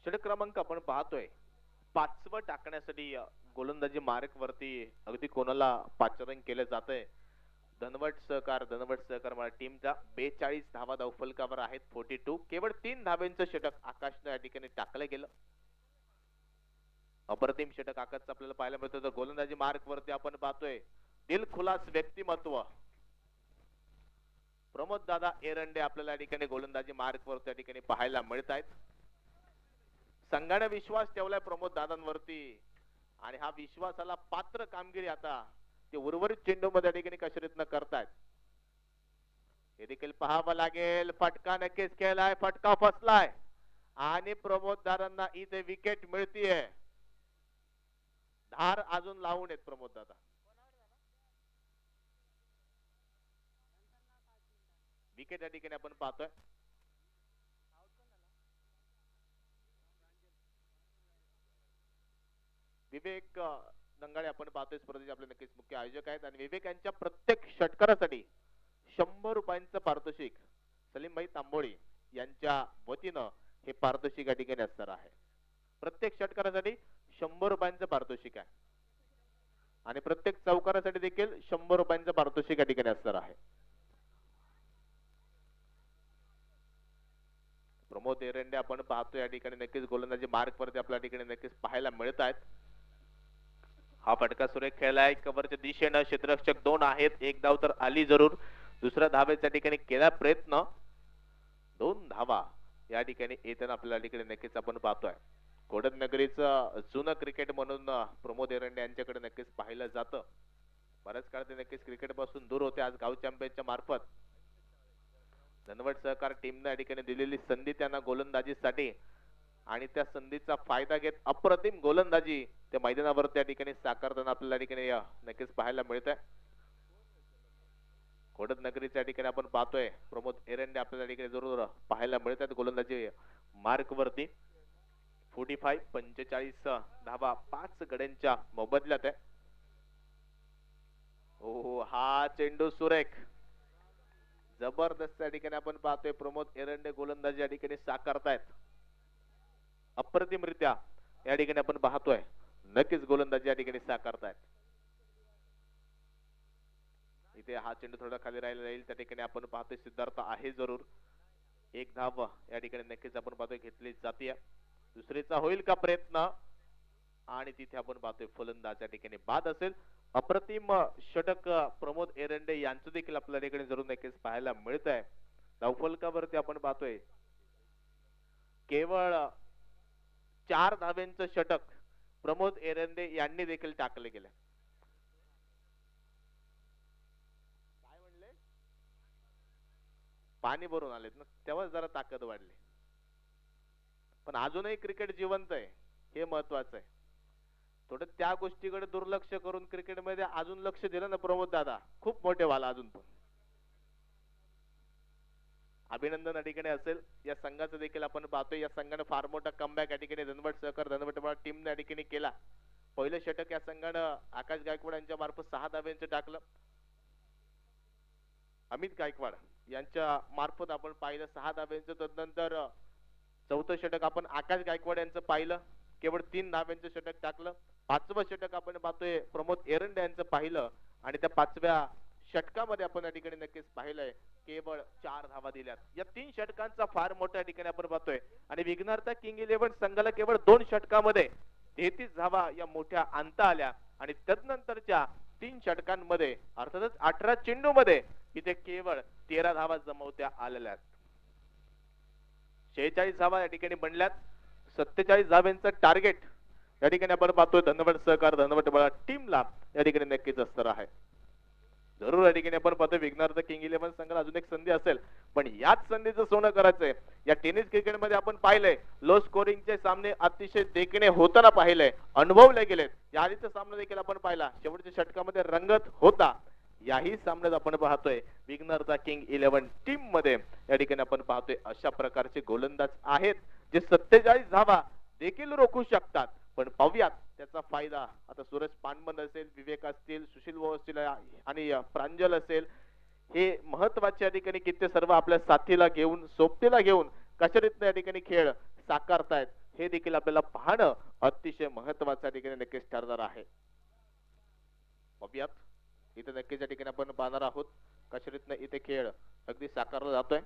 षटक क्रमांक आपण पाहतोय 5वं टाकण्यासाठी गोलंदाजी मार्क वरती अगदी कोणाला पाचारण केलं जातंय. धनवट सहकार मला टीमचा 42 धावा धावफलकावर आहेत. 42 केवळ 3 धावेंचं षटक आकाशने या ठिकाणी टाकलं गेलं. अप्रतिम षटक आकाशचं आपल्याला पाहायला मिळतं. तर गोलंदाजी मार्क वरती आपण पाहतोय दिलखुलास व्यक्तिमत्व प्रमोद दादा एरंडे आपल्याला या ठिकाणी गोलंदाजी मार्क वरती या ठिकाणी पाहायला मिळत आहेत. संघाने विश्वास ठेवलाय प्रमोद दादांवरती आणि हा विश्वासाला पात्र कामगिरी आता ते उर्वरित चेंडू मध्ये या ठिकाणी कशा रीतनं करतायत हे देखील पाहावं लागेल. फटका नक्कीच केलाय, फटका फसलाय आणि प्रमोद दादांना इथे विकेट मिळतीये. धार अजून लावून येत प्रमोद दादा. विकेट या ठिकाणी आपण पाहतोय. विवेक दंगाळे आपण पाहतोय स्पर्धेचे आपले नक्कीच मुख्य आयोजक आहेत आणि विवेक यांच्या प्रत्येक षटकारासाठी 100 रुपयांचं पारितोषिक सलीमभाई तांबोळी यांच्या वतीनं हे पारितोषिक या ठिकाणी असणार आहे. प्रत्येक षटकारासाठी 100 रुपयांचं पारितोषिक आहे आणि प्रत्येक चौकारासाठी देखील 100 रुपयांचं पारितोषिक या ठिकाणी असणार आहे. प्रमोद एरंडे आपण पाहतोय या ठिकाणी नक्कीच गोलंदाजी मार्क वरती आपल्या ठिकाणी नक्कीच पाहायला मिळत आहेत. हा फटका सुरेख खेळलाय कव्हरच्या दिशेनं. क्षेत्ररक्षक 2 आहेत. एक धाव तर आली जरूर. दुसऱ्या धावेच्या ठिकाणी केला प्रयत्न. 2 धावा या ठिकाणी येताना आपल्या ठिकाणी नक्कीच आपण पाहतोय. कोडद नगरीचं जुनं क्रिकेट म्हणून प्रमोद एरंडे यांच्याकडे नक्कीच पाहिलं जातं. बऱ्याच काळ ते नक्कीच क्रिकेट पासून दूर होते. आज गाव चॅम्पियनच्या मार्फत धनवट सहकार टीमने या ठिकाणी दिलेली संधी त्यांना गोलंदाजीसाठी आणि त्या संधीचा फायदा घेत अप्रतिम गोलंदाजी त्या मैदानावर त्या ठिकाणी साकारताना आपल्याला ठिकाणी नक्कीच पाहायला मिळत आहे. कोडद नगरीच्या ठिकाणी आपण पाहतोय प्रमोद एरंडे आपल्याला ठिकाणी जरूर पाहायला मिळत आहेत गोलंदाजी मार्क वरती. 45 धावा 5 गड्यांच्या मोबदल्यात आहे. हो हा चेंडू सुरेख जबरदस्त या ठिकाणी आपण पाहतोय प्रमोद एरंडे गोलंदाजी या ठिकाणी साकारतायत. अप्रतिमरित्या या ठिकाणी आपण पाहतोय नक्कीच गोलंदाजी या ठिकाणी साकारतायत. इथे हा चेंडू थोडा खाली राहिला राहील त्या ठिकाणी आपण पाहतोय सिद्धार्थ आहे जरूर. एक धाव या ठिकाणी नक्कीच आपण पाहतोय घेतली जाते. दुसरीचा होईल का प्रयत्न आणि तिथे आपण पाहतोय फलंदाज या ठिकाणी बाद असेल. अप्रतिम षटक प्रमोद एरंडे यांचं देखील आपल्या ठिकाणी जरूर नक्कीच पाहायला मिळत आहे. धावफलकावरती आपण पाहतोय केवळ 4 धावेंचं षटक प्रमोद एरंडे यांनी देखील टाकले गेले. काय म्हणले पाणी भरून आलेत ना तेव्हा जरा ताकद वाढली. पण अजूनही क्रिकेट जिवंत आहे हे महत्वाचं आहे. थोडं त्या गोष्टीकडे दुर्लक्ष करून क्रिकेटमध्ये अजून लक्ष दिलं ना प्रमोद दादा खूप मोठे व्हाल अजून पण. अभिनंदन या ठिकाणी असेल या संघाचं देखील आपण पाहतोय. या संघाने फार मोठा कमबॅक या ठिकाणी धनवट सहकार धनवट टीमने या ठिकाणी केला. पहिलं षटक या संघानं आकाश गायकवाड यांच्या मार्फत 6 धाब्यांचं टाकलं. अमित गायकवाड यांच्या मार्फत आपण पाहिलं 6 धाब्यांचं. तदनंतर चौथं षटक आपण आकाश गायकवाड यांचं पाहिलं केवळ 3 धाब्यांचं षटक टाकलं. पाचवं षटक आपण पाहतोय प्रमोद एरंडे यांचं पाहिलं आणि त्या पाचव्या षटकामध्ये आपण या ठिकाणी नक्कीच पाहिलंय केवळ 4 धावा दिल्यात. या 3 षटकांचा फार मोठ्या ठिकाणी आपण पाहतोय आणि विघ्नहर्ता किंग 11 संघाला केवळ 2 षटकामध्ये 33 धावा या मोठ्या आणता आल्या आणि तदनंतरच्या 3 षटकांमध्ये अर्थातच 18 चेंडू मध्ये इथे केवळ 13 धावा जमवत्या आलेल्या. 46 धावा या ठिकाणी बनल्यात. 47 धाव्यांचं टार्गेट या ठिकाणी आपण पाहतोय धनवट सहकार धनवट बळा टीमला या ठिकाणी नक्कीच असणार आहे. जरूर या ठिकाणी आपण पाहतोय विघ्नहर्ता किंग 11 संघाला अजून एक संधी असेल पण याच संधीचं सोनं करायचंय. या टेनिस क्रिकेटमध्ये आपण पाहिलंय लो स्कोरिंगचे सामने अतिशय देखणे होताना पाहिलंय, अनुभवले गेलेत. या आधीचा सामना देखील आपण पाहिला शेवटच्या षटकामध्ये रंगत होता. याही सामन्यात आपण पाहतोय विघ्नहर्ता किंग 11 टीम मध्ये या ठिकाणी आपण पाहतोय अशा प्रकारचे गोलंदाज आहेत जे 47 धावा देखील रोखू शकतात. पण पाहूयात त्याचा फायदा आता सूरज पानमन असेल, विवेक असतील, सुशील भाऊ असतील आणि प्रांजल असेल, हे महत्वाच्या ठिकाणी किती सर्व आपल्या साथीला घेऊन सोबतीला घेऊन कशा रीतीने या ठिकाणी खेळ साकारतायत हे देखील आपल्याला पाहणं अतिशय महत्वाच्या ठिकाणी नक्कीच ठरणार आहे. पाहूयात इथे नक्कीच या ठिकाणी आपण पाहणार आहोत कशा रीतीने इथे खेळ अगदी साकारला जातोय.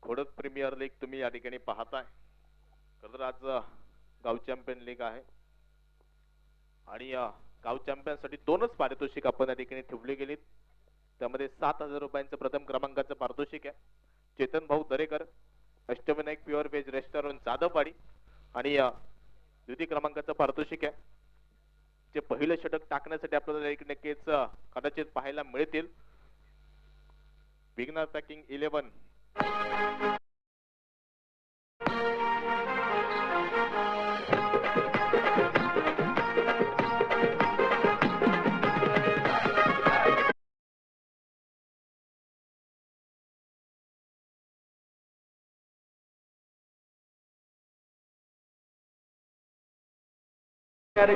खोडद प्रीमियर लीग तुम्ही या ठिकाणी पाहताय. खरं तर आज गाव चॅम्पियन लीग आहे आणि गाव चॅम्पियन साठी 2च पारितोषिक आपण या ठिकाणी ठेवली गेलीत. त्यामध्ये 7,000 रुपयांचं प्रथम क्रमांकाचं पारितोषिक आहे. चेतन भाऊ Darekar Ashtavinayak pure veg restaurant Jadhavwadi आणि द्वितीय क्रमांकाचं पारितोषिक आहे. जे पहिलं षटक टाकण्यासाठी आपल्याला एक नक्कीच कदाचित पाहायला मिळतील विघ्नहर्ता किंग 11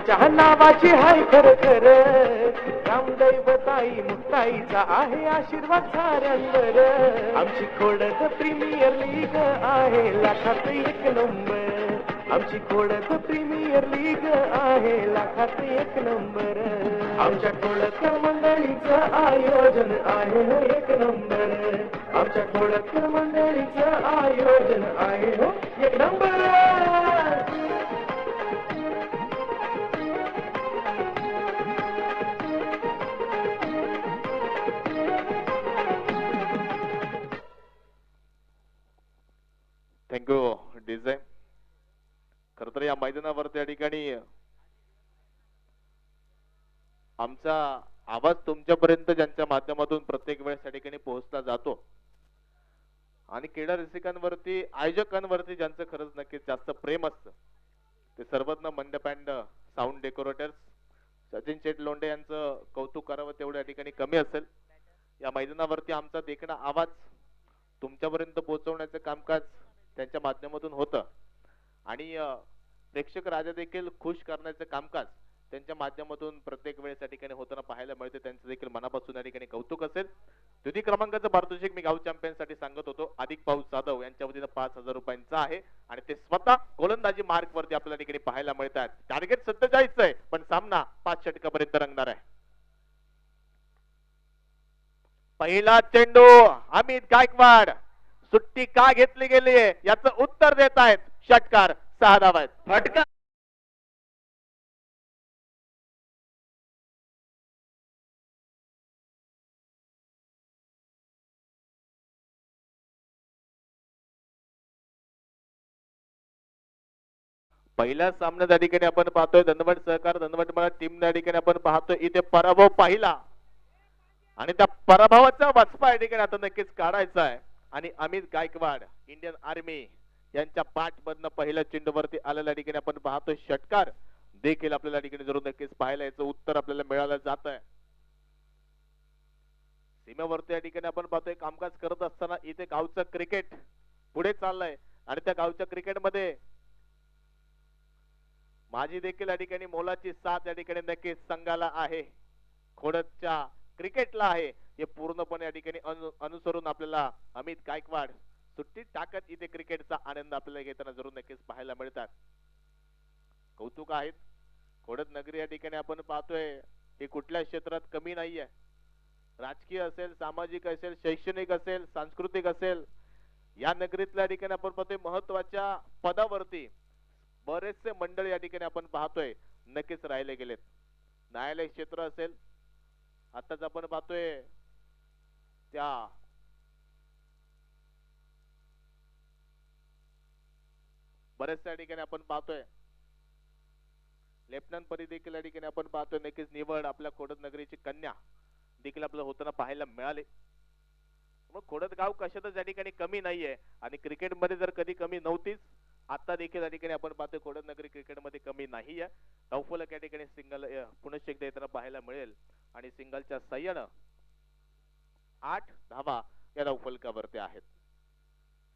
चहा नावाची हाय खर खर रामदैवताई मुक्ताईचा आहे आशीर्वाद साऱ्यांवर. आमची खोडद प्रीमियर लीग आहे लाखात एक नंबर. आमची खोडद प्रीमियर लीग आहे लाखात एक नंबर. आमच्या खोडद मंडळीचं आयोजन आहे हो एक नंबर. आमच्या खोडद मंडळीचं आयोजन आहे हो एक नंबर. Thank you DJ. खर तर या मैदानावरती या ठिकाणी आमचा आवाज तुमच्यापर्यंत ज्यांच्या माध्यमातून प्रत्येक वेळेस या ठिकाणी पोहोचला जातो आणि क्रीडा रसिकांवरती आयोजकांवरती ज्यांचं खरंच नक्कीच जास्त प्रेम असतं ते सर्वज्ञ मंडप अँड साऊंड डेकोरेटर्स सचिन शेठ लोंढे यांचं कौतुक करावं तेवढं या ठिकाणी कमी असेल. या मैदानावरती आमचा देखणा आवाज तुमच्यापर्यंत पोहोचवण्याचं कामकाज त्यांच्या माध्यमातून होतं आणि प्रेक्षक राजा देखील खुश करण्याचं कामकाज त्यांच्या माध्यमातून प्रत्येक वेळेस या ठिकाणी होताना पाहायला मिळते. त्यांचं देखील मनापासून या ठिकाणी कौतुक असेल. द्वितीय क्रमांकाचं पारितोषिक मी गाव चॅम्पियन साठी सांगत होतो अधिक पाऊस जाधव यांच्या वतीनं 5,000 रुपयांचं आहे आणि ते स्वतः गोलंदाजी मार्क वरती आपल्याला ठिकाणी पाहायला मिळतात. टार्गेट 47 आहे पण सामना 5 षटकापर्यंत रंगणार आहे. पहिला चेंडू अमित गायकवाड सुट्टी का घेतली गेली आहे याचं उत्तर देत आहेत षटकार. 6 धावा आहेत. फटका पहिल्या सामन्यात या ठिकाणी आपण पाहतोय धनवट सहकार धनवट मला टीम या ठिकाणी आपण पाहतोय इथे पराभव पाहिला आणि त्या पराभवाचा वचपा या ठिकाणी आता नक्कीच काढायचा आहे आणि अमित गायकवाड इंडियन आर्मी यांच्या पाठ मधनं पहिल्या चेंडूवरती आलेल्या ठिकाणी आपण पाहतोय षटकार देखील आपल्याला ठिकाणी जरूर नक्कीच पाहायला याचं उत्तर आपल्याला मिळालं जात आहे. सीमेवरती या ठिकाणी आपण पाहतोय कामकाज करत असताना इथे गावचं क्रिकेट पुढे चाललंय आणि त्या गावच्या क्रिकेटमध्ये माझी देखील या ठिकाणी मोलाची साथ या ठिकाणी नक्कीच संघाला आहे, खोडदच्या क्रिकेटला आहे. हे पूर्णपणे या ठिकाणी अनुसरून आपल्याला अमित गायकवाड सुट्टीत टाकत इथे क्रिकेटचा आनंद आपल्याला घेताना जरूर नक्कीच पाहायला मिळतात. कौतुक आहेत. खोडद नगरी या ठिकाणी आपण पाहतोय हे कुठल्या क्षेत्रात कमी नाहीये. राजकीय असेल, सामाजिक असेल, शैक्षणिक असेल, सांस्कृतिक असेल, या नगरीतल्या ठिकाणी आपण पाहतोय महत्वाच्या पदावरती बरेचसे मंडळ या ठिकाणी आपण पाहतोय नक्कीच राहिले गेलेत. न्यायालय क्षेत्र असेल, आताच आपण पाहतोय त्या बरेचशा ठिकाणी आपण पाहतोय लेफ्टनंट पदी देखील या ठिकाणी आपण पाहतोय नक्कीच निवड आपल्या खोडद नगरीची कन्या देखील आपल्याला होताना पाहायला मिळाले. मग खोडद गाव कशातच या ठिकाणी कमी नाहीये आणि क्रिकेटमध्ये जर कधी कमी नव्हतीच, आता देखील या ठिकाणी आपण पाहतोय खोडद नगरी क्रिकेटमध्ये कमी नाहीये. धावफलक या ठिकाणी सिंगल पुनश्च एकदा येताना पाहायला मिळेल आणि सिंगलच्या सहाय्यानं 8 धावा या धावफलकावरती आहेत.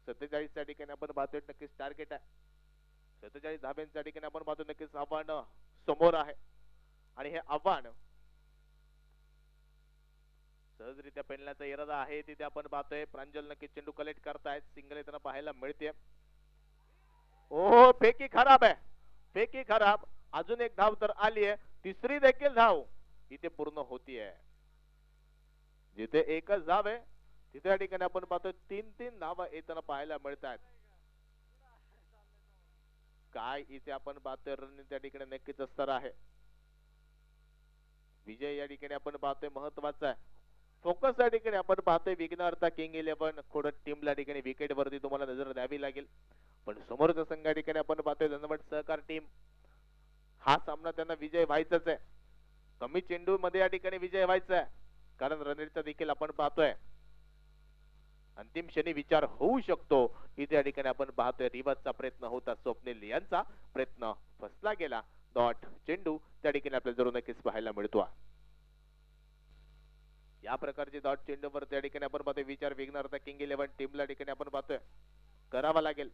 47 या ठिकाणी आपण पाहतोय नक्कीच टार्गेट आहे. 47 धाब्यांच्या ठिकाणी आपण पाहतो नक्कीच आव्हान समोर आहे आणि हे आव्हान सहजरित्या पेलण्याचा इरादा आहे. तिथे आपण पाहतोय प्रांजल नक्कीच चेंडू कलेक्ट करतायत. सिंगल येताना पाहायला मिळते. ओ फेकी खराब आहे, फेकी खराब. अजून एक धाव तर आली आहे. तिसरी देखील धाव इथे पूर्ण होतीये. जिथे एकच धाव आहे तिथे या ठिकाणी आपण पाहतोय 3-3 धावा येताना पाहायला मिळतात. काय इथे आपण पाहतोय रणनीती त्या ठिकाणी नक्कीच असणार आहे. विजय या ठिकाणी आपण पाहतोय महत्वाचा आहे. फोकस या ठिकाणी आपण पाहतोय विघ्नहर्ता किंग 11 खोडद टीमला ठिकाणी विकेट वरती तुम्हाला नजर द्यावी लागेल. पण समोरच्या संघा ठिकाणी आपण पाहतोय धनवट सहकार टीम. हा सामना त्यांना विजय व्हायचाच आहे. कमी चेंडू मध्ये या ठिकाणी विजय व्हायचा आहे, कारण रणनीतीचा देखील आपण पाहतोय अंतिम क्षणी विचार होऊ शकतो. इथे या ठिकाणी आपण पाहतोय रिवर्सचा प्रयत्न होता, स्वप्नील यांचा प्रयत्न फसला गेला. डॉट चेंडू त्या ठिकाणी आपल्याला जरूर नक्कीच पाहायला मिळतो. या प्रकारचे डॉट चेंडूवर त्या ठिकाणी आपण पाहतोय विचार विघ्नहर्ता किंग 11 टीमला ठिकाणी आपण पाहतोय करावा लागेल.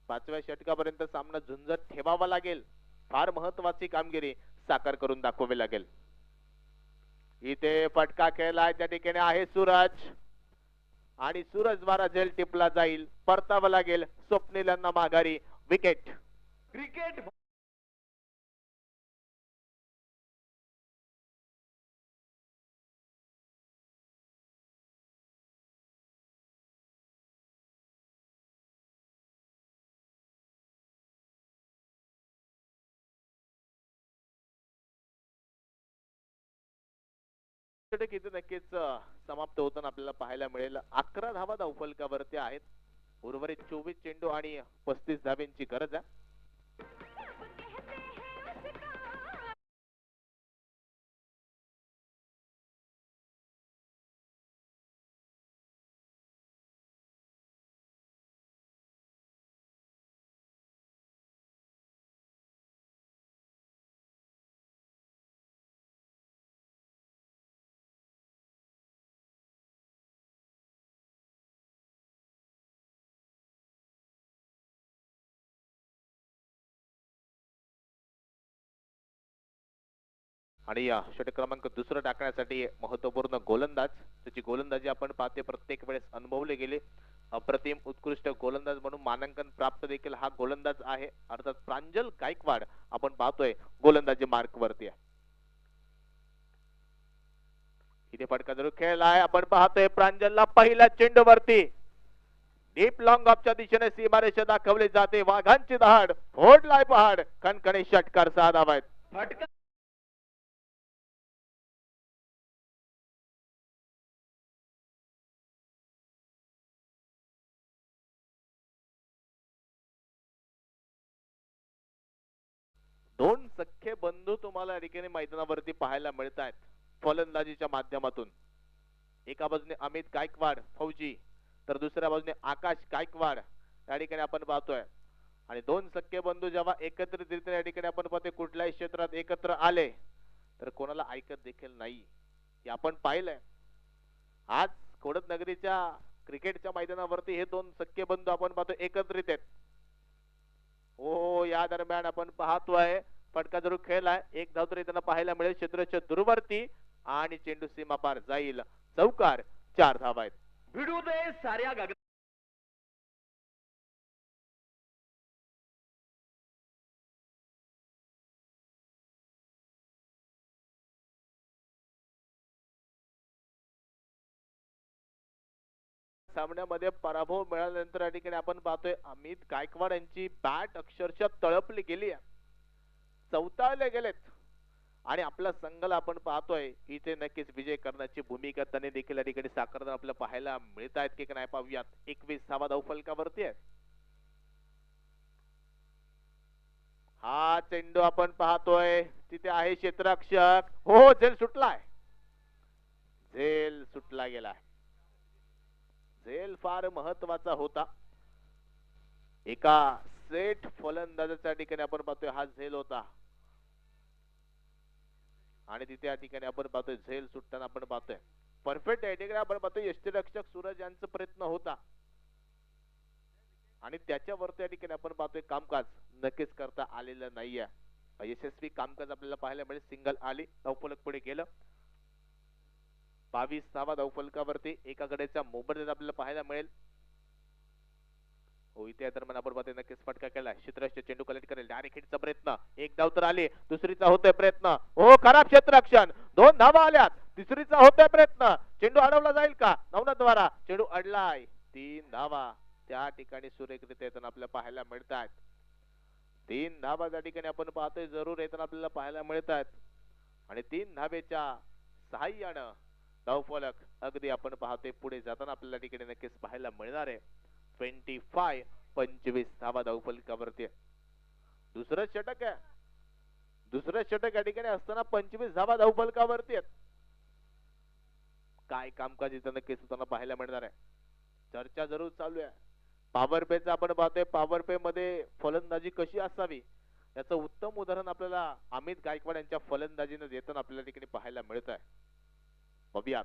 5व्या षटकापर्यंत सामना झुंजत ठेवावा लागेल. फार महत्वाची कामगिरी साकार करून दाखवावी लागेल. इथे फटका खेळलाय त्या ठिकाणी आहे सूरज आणि सूरज द्वारा झेल टिपला जाईल. परतावा लागेल स्वप्नील यांना माघारी. विकेट. क्रिकेट षटक इथे नक्कीच समाप्त होताना आपल्याला पाहायला मिळेल. 11 धावा धावफलकावरती आहेत. उर्वरित 24 चेंडू आणि 35 धाब्यांची गरज आहे. आणि या षटक क्रमांक दुसरं टाकण्यासाठी महत्वपूर्ण गोलंदाज, त्याची गोलंदाजी आपण पाहते प्रत्येक वेळेस अनुभवले गेले. अप्रतिम उत्कृष्ट गोलंदाज म्हणून मानांकन प्राप्त देखील हा गोलंदाज आहे, अर्थात प्रांजल गायकवाड. आपण पाहतोय गोलंदाजी मार्क वरती आहे. इथे फटका जरूर खेळलाय. आपण पाहतोय प्रांजलला पहिल्या चेंडूवरती डीप लॉंग ऑफच्या दिशेने सीमारेषा दाखवली जाते. वाघांची दहाड फोडलाय पहाड. कणकणी षटकार 6 धावा आहेत. फटका दोन सख्खे बंधू तुम्हाला या ठिकाणी मैदानावरती पाहायला मिळत आहेत फलंदाजीच्या माध्यमातून. एका बाजूने अमित गायकवाड फौजी, तर दुसऱ्या बाजूने आकाश गायकवाड या ठिकाणी आपण पाहतोय. आणि दोन सख्खे बंधू जेव्हा एकत्रितरित्या या ठिकाणी आपण पाहतोय कुठल्याही क्षेत्रात एकत्र आले तर कोणाला ऐकत देखील नाही, हे आपण पाहिलंय. आज खोडद नगरीच्या क्रिकेटच्या मैदानावरती हे दोन सख्खे बंधू आपण पाहतो एकत्रित आहेत. हो या दरम्यान आपण पाहतोय फटका जरूर खेळलाय. एक धाव तर येताना पाहायला मिळेल क्षेत्राच्या दूरवरती आणि चेंडू सीमा पार जाईल. चौकार 4 धावा आहेत. भिडू दे साऱ्या गगनात. सामन्यामध्ये पराभव मिळाल्यानंतर या ठिकाणी आपण पाहतोय अमित गायकवाड यांची बॅट अक्षरशः तळपली गेली आहे, चौताळले गेलेत आणि आपल्या संघाला आपण पाहतोय इथे नक्कीच विजय करण्याची भूमिका त्यांनी देखील या ठिकाणी साकारताना आपल्याला पाहायला मिळत आहेत की नाही पाहूयात. 21 धावा धावफलकावरती आहे. हा चेंडू आपण पाहतोय तिथे आहे क्षेत्ररक्षक. हो झेल सुटलाय, झेल सुटला गेला. झेल फार महत्वाचा होता. एका सेट फलंदाजाच्या ठिकाणी आपण पाहतोय हा झेल होता आणि तिथे या ठिकाणी आपण पाहतोय झेल सुटताना आपण पाहतोय परफेक्ट या ठिकाणी आपण पाहतोय यष्टीरक्षक सूरज यांचा प्रयत्न होता आणि त्याच्यावरती या ठिकाणी आपण पाहतोय कामकाज नक्कीच करता आलेलं नाहीये. यशस्वी कामकाज आपल्याला पाहायला मिळेल. सिंगल आली, धावफलक पुढे गेलं. 22 धावा धावफलकावरती एका गड्याच्या मोबदल्यात आपल्याला पाहायला मिळेल. हो इथे या दरम्यान आपण पाहतोय नक्कीच फटका केला. क्षेत्ररक्षक चेंडू कलेक्ट करेल. डायरेक्ट हिटचा प्रयत्न. एक धाव तर आली, दुसरीचा होतोय प्रयत्न. हो खराब क्षेत्ररक्षण. 2 धावा आल्यात, तिसरीचा होतोय प्रयत्न. चेंडू अडवला जाईल का? नवनाथद्वारा चेंडू अडलाय. 3 धावा त्या ठिकाणी सुरेखरित्या येताना आपल्याला पाहायला मिळतात. 3 धावा त्या ठिकाणी आपण पाहतोय जरूर येताना आपल्याला पाहायला मिळतात आणि 3 धावेच्या सहाय्यानं धावफलक अगदी आपण पाहतोय पुढे जाताना आपल्याला ठिकाणी नक्कीच पाहायला मिळणार आहे. 25 धावा धावफलकावरती. दुसरं षटक आहे, दुसरं षटक या ठिकाणी असताना 25 धावा धावफलकावरती आहेत. काय कामकाज इथं नक्कीच होताना पाहायला मिळणार आहे. चर्चा जरूर चालू आहे. पॉवर प्लेचा आपण पाहतोय पॉवर प्ले मध्ये फलंदाजी कशी असावी याचं उत्तम उदाहरण आपल्याला अमित गायकवाड यांच्या फलंदाजीने देताना आपल्याला ठिकाणी पाहायला मिळत आहे. बघूयात.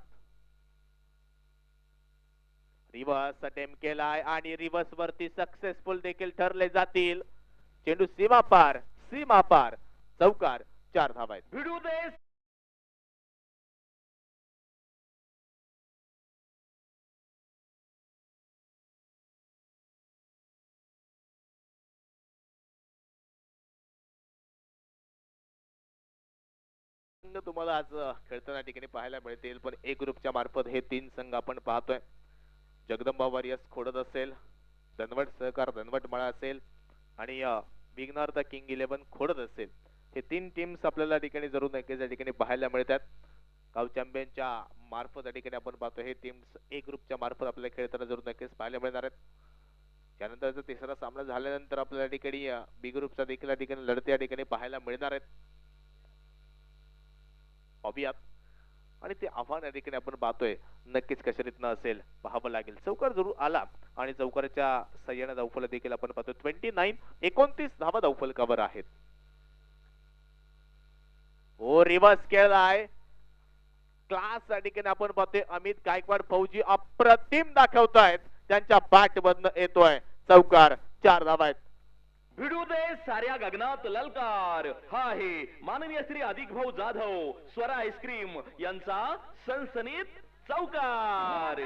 रिव्हर्स अटेम्प्ट केलाय आणि रिव्हर्स वरती सक्सेसफुल देखील ठरले जातील. चेंडू सीमा पार, सीमा पार. चौकार 4 धावा आहेत. भिडू दे. संघ तुम्हाला आज खेळताना ठिकाणी पाहायला मिळतील पण ए ग्रुपच्या मार्फत हे 3 संघ आपण पाहतोय. जगदंबा वॉरियर्स खोडद असेल, धनवट सहकार धनवट मळा असेल आणि विघ्नहर द किंग 11 खोडद असेल. हे 3 टीम्स आपल्याला ठिकाणी जरूर नक्कीच या ठिकाणी पाहायला मिळतात. गाव चॅम्पियनच्या मार्फत या ठिकाणी आपण पाहतोय हे टीम्स ए ग्रुपच्या मार्फत आपल्याला खेळताना जरूर नक्कीच पाहायला मिळणार आहेत. त्यानंतर तिसरा सामना झाल्यानंतर आपल्याला ठिकाणी बी ग्रुपचा देखील या ठिकाणी लढती या ठिकाणी पाहायला मिळणार आहेत. पाहूयात आणि ते आव्हान या ठिकाणी आपण पाहतोय नक्कीच कशा रीतनं असेल पाहावं लागेल. चौकार जरूर आला आणि चौकाराच्या सह्याने धावफलक देखील आपण पाहतोय 29 धावा धावफलकावर आहेत. हो रिव्हर्स केलाय. क्लास या ठिकाणी आपण पाहतोय अमित गायकवाड फौजी अप्रतिम दाखवतायत. त्यांच्या बॅट मधनं येतोय चौकार 4 धावा आहेत. भिडू दे साऱ्या गगनात ललकार. हा आहे माननीय श्री अधिक भाऊ जाधव स्वरा आईस्क्रीम यांचा सनसनीत चौकार.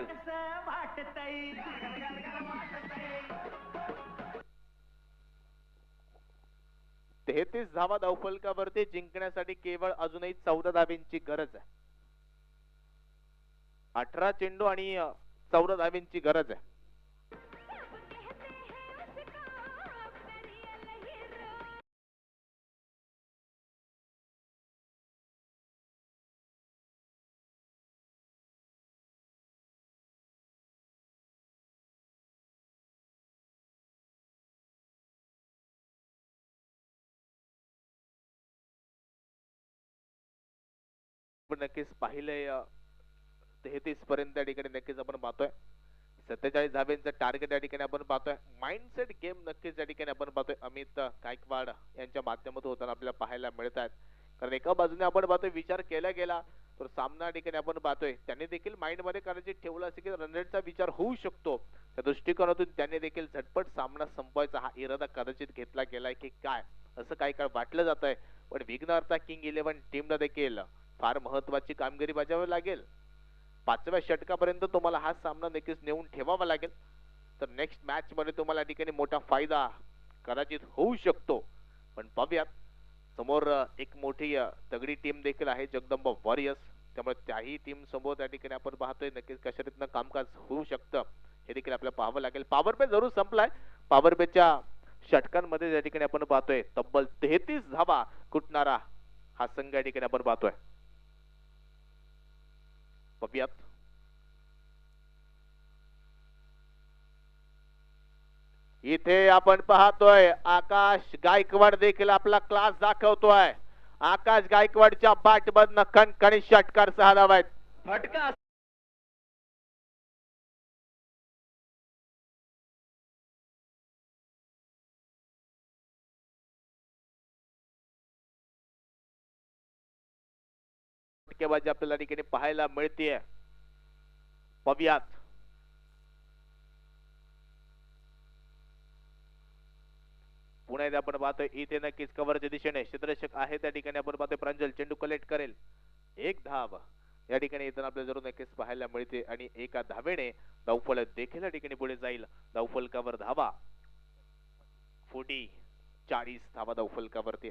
33 धावा धावफलकावरती जिंकण्यासाठी केवळ अजूनही 14 धावांची गरज आहे. 18 चेंडू आणि 14 धावांची गरज आहे. नक्कीच पाहिलंय 33 पर्यंत या ठिकाणी नक्कीच आपण पाहतोय. 47 धाब्यांचं टार्गेट या ठिकाणी आपण पाहतोय. माइंडसेट गेम नक्कीच या ठिकाणी आपण पाहतोय अमित गायकवाड यांच्या माध्यमातून होताना आपल्याला पाहायला मिळत आहेत. कारण एका बाजूने आपण पाहतोय विचार केला गेला तर सामना या ठिकाणी आपण पाहतोय त्यांनी देखील माइंड मध्ये कदाचित ठेवलं असेल की रन रेटचा विचार होऊ शकतो, त्या दृष्टिकोनातून त्यांनी देखील झटपट सामना संपवायचा हा इरादा कदाचित घेतला गेलाय की काय असं काही काळ वाटलं जात आहे. पण विघ्नहर्ता किंग 11 टीमला देखील फार महत्वाची कामगिरी बजावावी लागेल. 5व्या षटकापर्यंत तुम्हाला हा सामना नक्कीच नेऊन ठेवावा लागेल, तर नेक्स्ट मॅच मध्ये तुम्हाला या ठिकाणी मोठा फायदा कदाचित होऊ शकतो. पण पाहूयात समोर एक मोठी तगडी टीम देखील आहे जगदंबा वॉरियर्स, त्यामुळे त्याही टीम समोर त्या ठिकाणी आपण पाहतोय नक्कीच कशा रीतीनं कामकाज होऊ शकतं हे देखील आपल्याला पाहावं लागेल. पॉवर प्ले जरूर संपलाय. पॉवर प्लेच्या षटकांमध्ये या ठिकाणी आपण पाहतोय तब्बल 33 धावा कुटणारा हा संघ या ठिकाणी आपण पाहतोय. पाहूयात इथे आपण पाहतोय आकाश गायकवाड देखील आपला क्लास दाखवतोय. आकाश गायकवाडच्या बॅट मधनं खणखणी षटकार 6 धावा आहेत. फटका फटकेबाजी आपल्याला या ठिकाणी पाहायला मिळतेय. पाहूयात पुन्हा एकदा आपण पाहतोय इथे नक्कीच कव्हरच्या दिशेने क्षेत्ररक्षक आहे त्या ठिकाणी आपण पाहतोय प्रांजल चेंडू कलेक्ट करेल. एक धाव या ठिकाणी येताना आपल्याला जरूर नक्कीच पाहायला मिळते आणि एका धावेने धावफलक देखील या ठिकाणी पुढे जाईल. धावफलकावर धावा 40 धावा धावफलकावरती.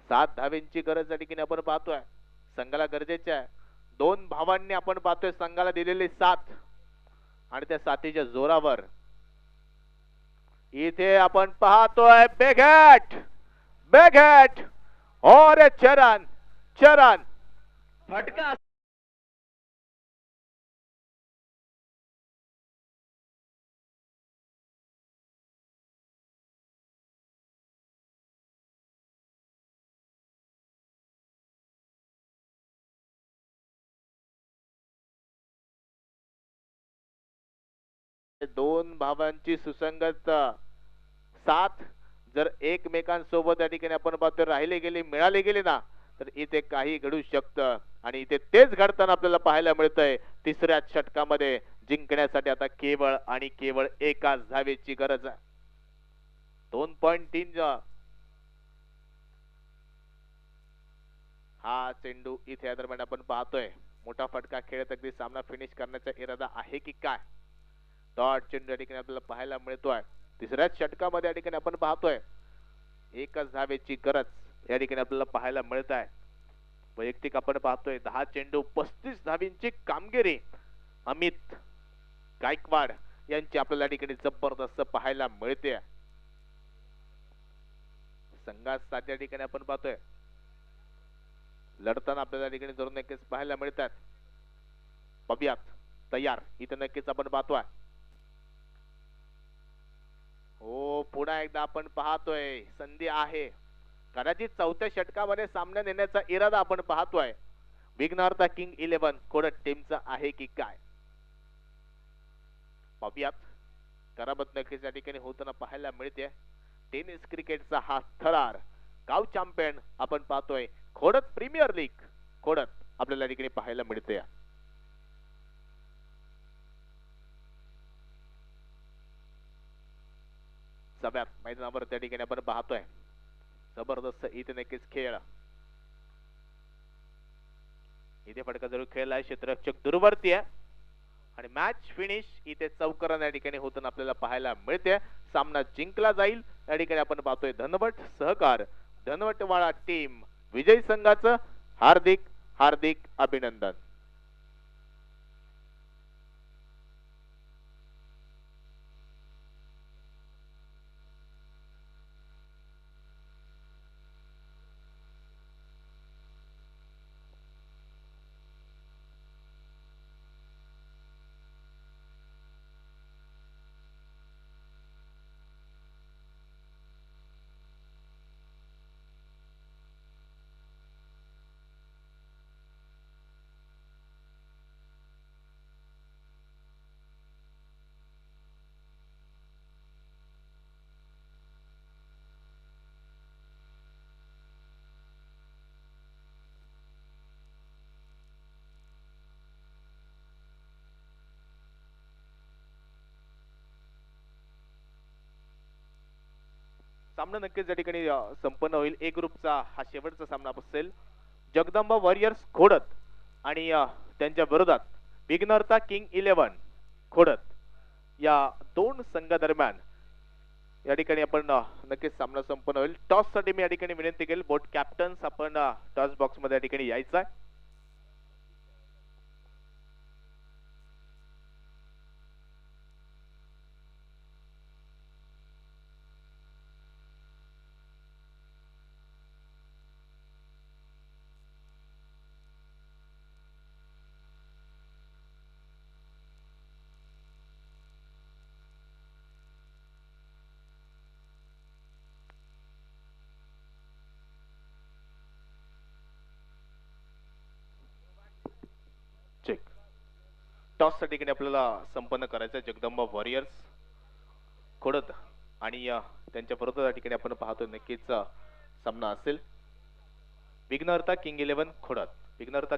7 धावेंची गरज या ठिकाणी आपण पाहतोय संघाला गरजेच्या आहे. 2 भावांनी आपण पाहतोय संघाला दिलेली 7 आणि त्या 7च्या जोरावर इथे आपण पाहतोय बेघॅट और चरण फटका दोन भावांची सुसंगत साथ जर एकमेकांसोबत या ठिकाणी आपण पाहतोय राहिले गेले मिळाले गेले ना तर इथे काही घडू शकतं आणि इथे तेच घडताना आपल्याला पाहायला मिळतंय. तिसऱ्या षटकामध्ये जिंकण्यासाठी आता केवळ आणि केवळ एकाच धावेची गरज आहे. 2.3 हा चेंडू इथे या दरम्यान आपण पाहतोय मोठा फटका खेळत अगदी सामना फिनिश करण्याचा इरादा आहे की काय. डॉट चेंडू या ठिकाणी आपल्याला पाहायला मिळतोय. तिसऱ्याच षटकामध्ये या ठिकाणी आपण पाहतोय एकच धावेची गरज या ठिकाणी आपल्याला पाहायला मिळत आहे. वैयक्तिक आपण पाहतोय 10 चेंडू 35 धावींची कामगिरी अमित गायकवाड यांची आपल्याला या ठिकाणी जबरदस्त पाहायला मिळते. संघात सात या ठिकाणी आपण पाहतोय लढताना आपल्याला या ठिकाणी जरूर नक्कीच पाहायला मिळतात. पाहूयात तयार इथं नक्कीच आपण पाहतोय. हो पुन्हा एकदा आपण पाहतोय संधी आहे कदाचित चौथ्या षटकामध्ये सामना नेण्याचा इरादा आपण पाहतोय. विघ्नहर्ता किंग 11 कोडत टीमचा आहे की काय पाहूयात. करामत नक्कीच या ठिकाणी होताना पाहायला मिळते. टेनिस क्रिकेटचा हा थरार गाव चॅम्पियन आपण पाहतोय खोडत प्रीमियर लीग खोडत आपल्याला या ठिकाणी पाहायला मिळते. सगळ्यात मैदानावर त्या ठिकाणी आपण पाहतोय जबरदस्त इथे नक्कीच खेळ. इथे फटका जरूर खेळलाय क्षेत्ररक्षक दुर्वर्ती आहे आणि मॅच फिनिश इथे चौकारान या ठिकाणी होताना आपल्याला पाहायला मिळते. सामना जिंकला जाईल या ठिकाणी आपण पाहतोय धनवट सहकार धनवटवाडा टीम विजयी संघाचं हार्दिक हार्दिक अभिनंदन. सामना नक्कीच या ठिकाणी संपन्न होईल. ए ग्रुपचा हा शेवटचा सामना असेल. जगदंबा वॉरियर्स खोडत आणि त्यांच्या विरोधात विघ्नहर्ता किंग 11 खोडत या दोन संघादरम्यान या ठिकाणी आपण नक्कीच सामना संपन्न होईल. टॉस साठी मी या ठिकाणी विनंती केली. बोट कॅप्टन्स आपण टॉस बॉक्स मध्ये या ठिकाणी यायचं आहे. चेक. टॉस च्या ठिकाणी आपल्याला संपन्न करायचं आहे. जगदंबा वॉरियर्स खोडत आणि त्यांच्या विरोधात या ठिकाणी आपण पाहतो नक्कीच सामना असेल. विघ्नहर्ता किंग 11 खोडत. विघ्नहर्ता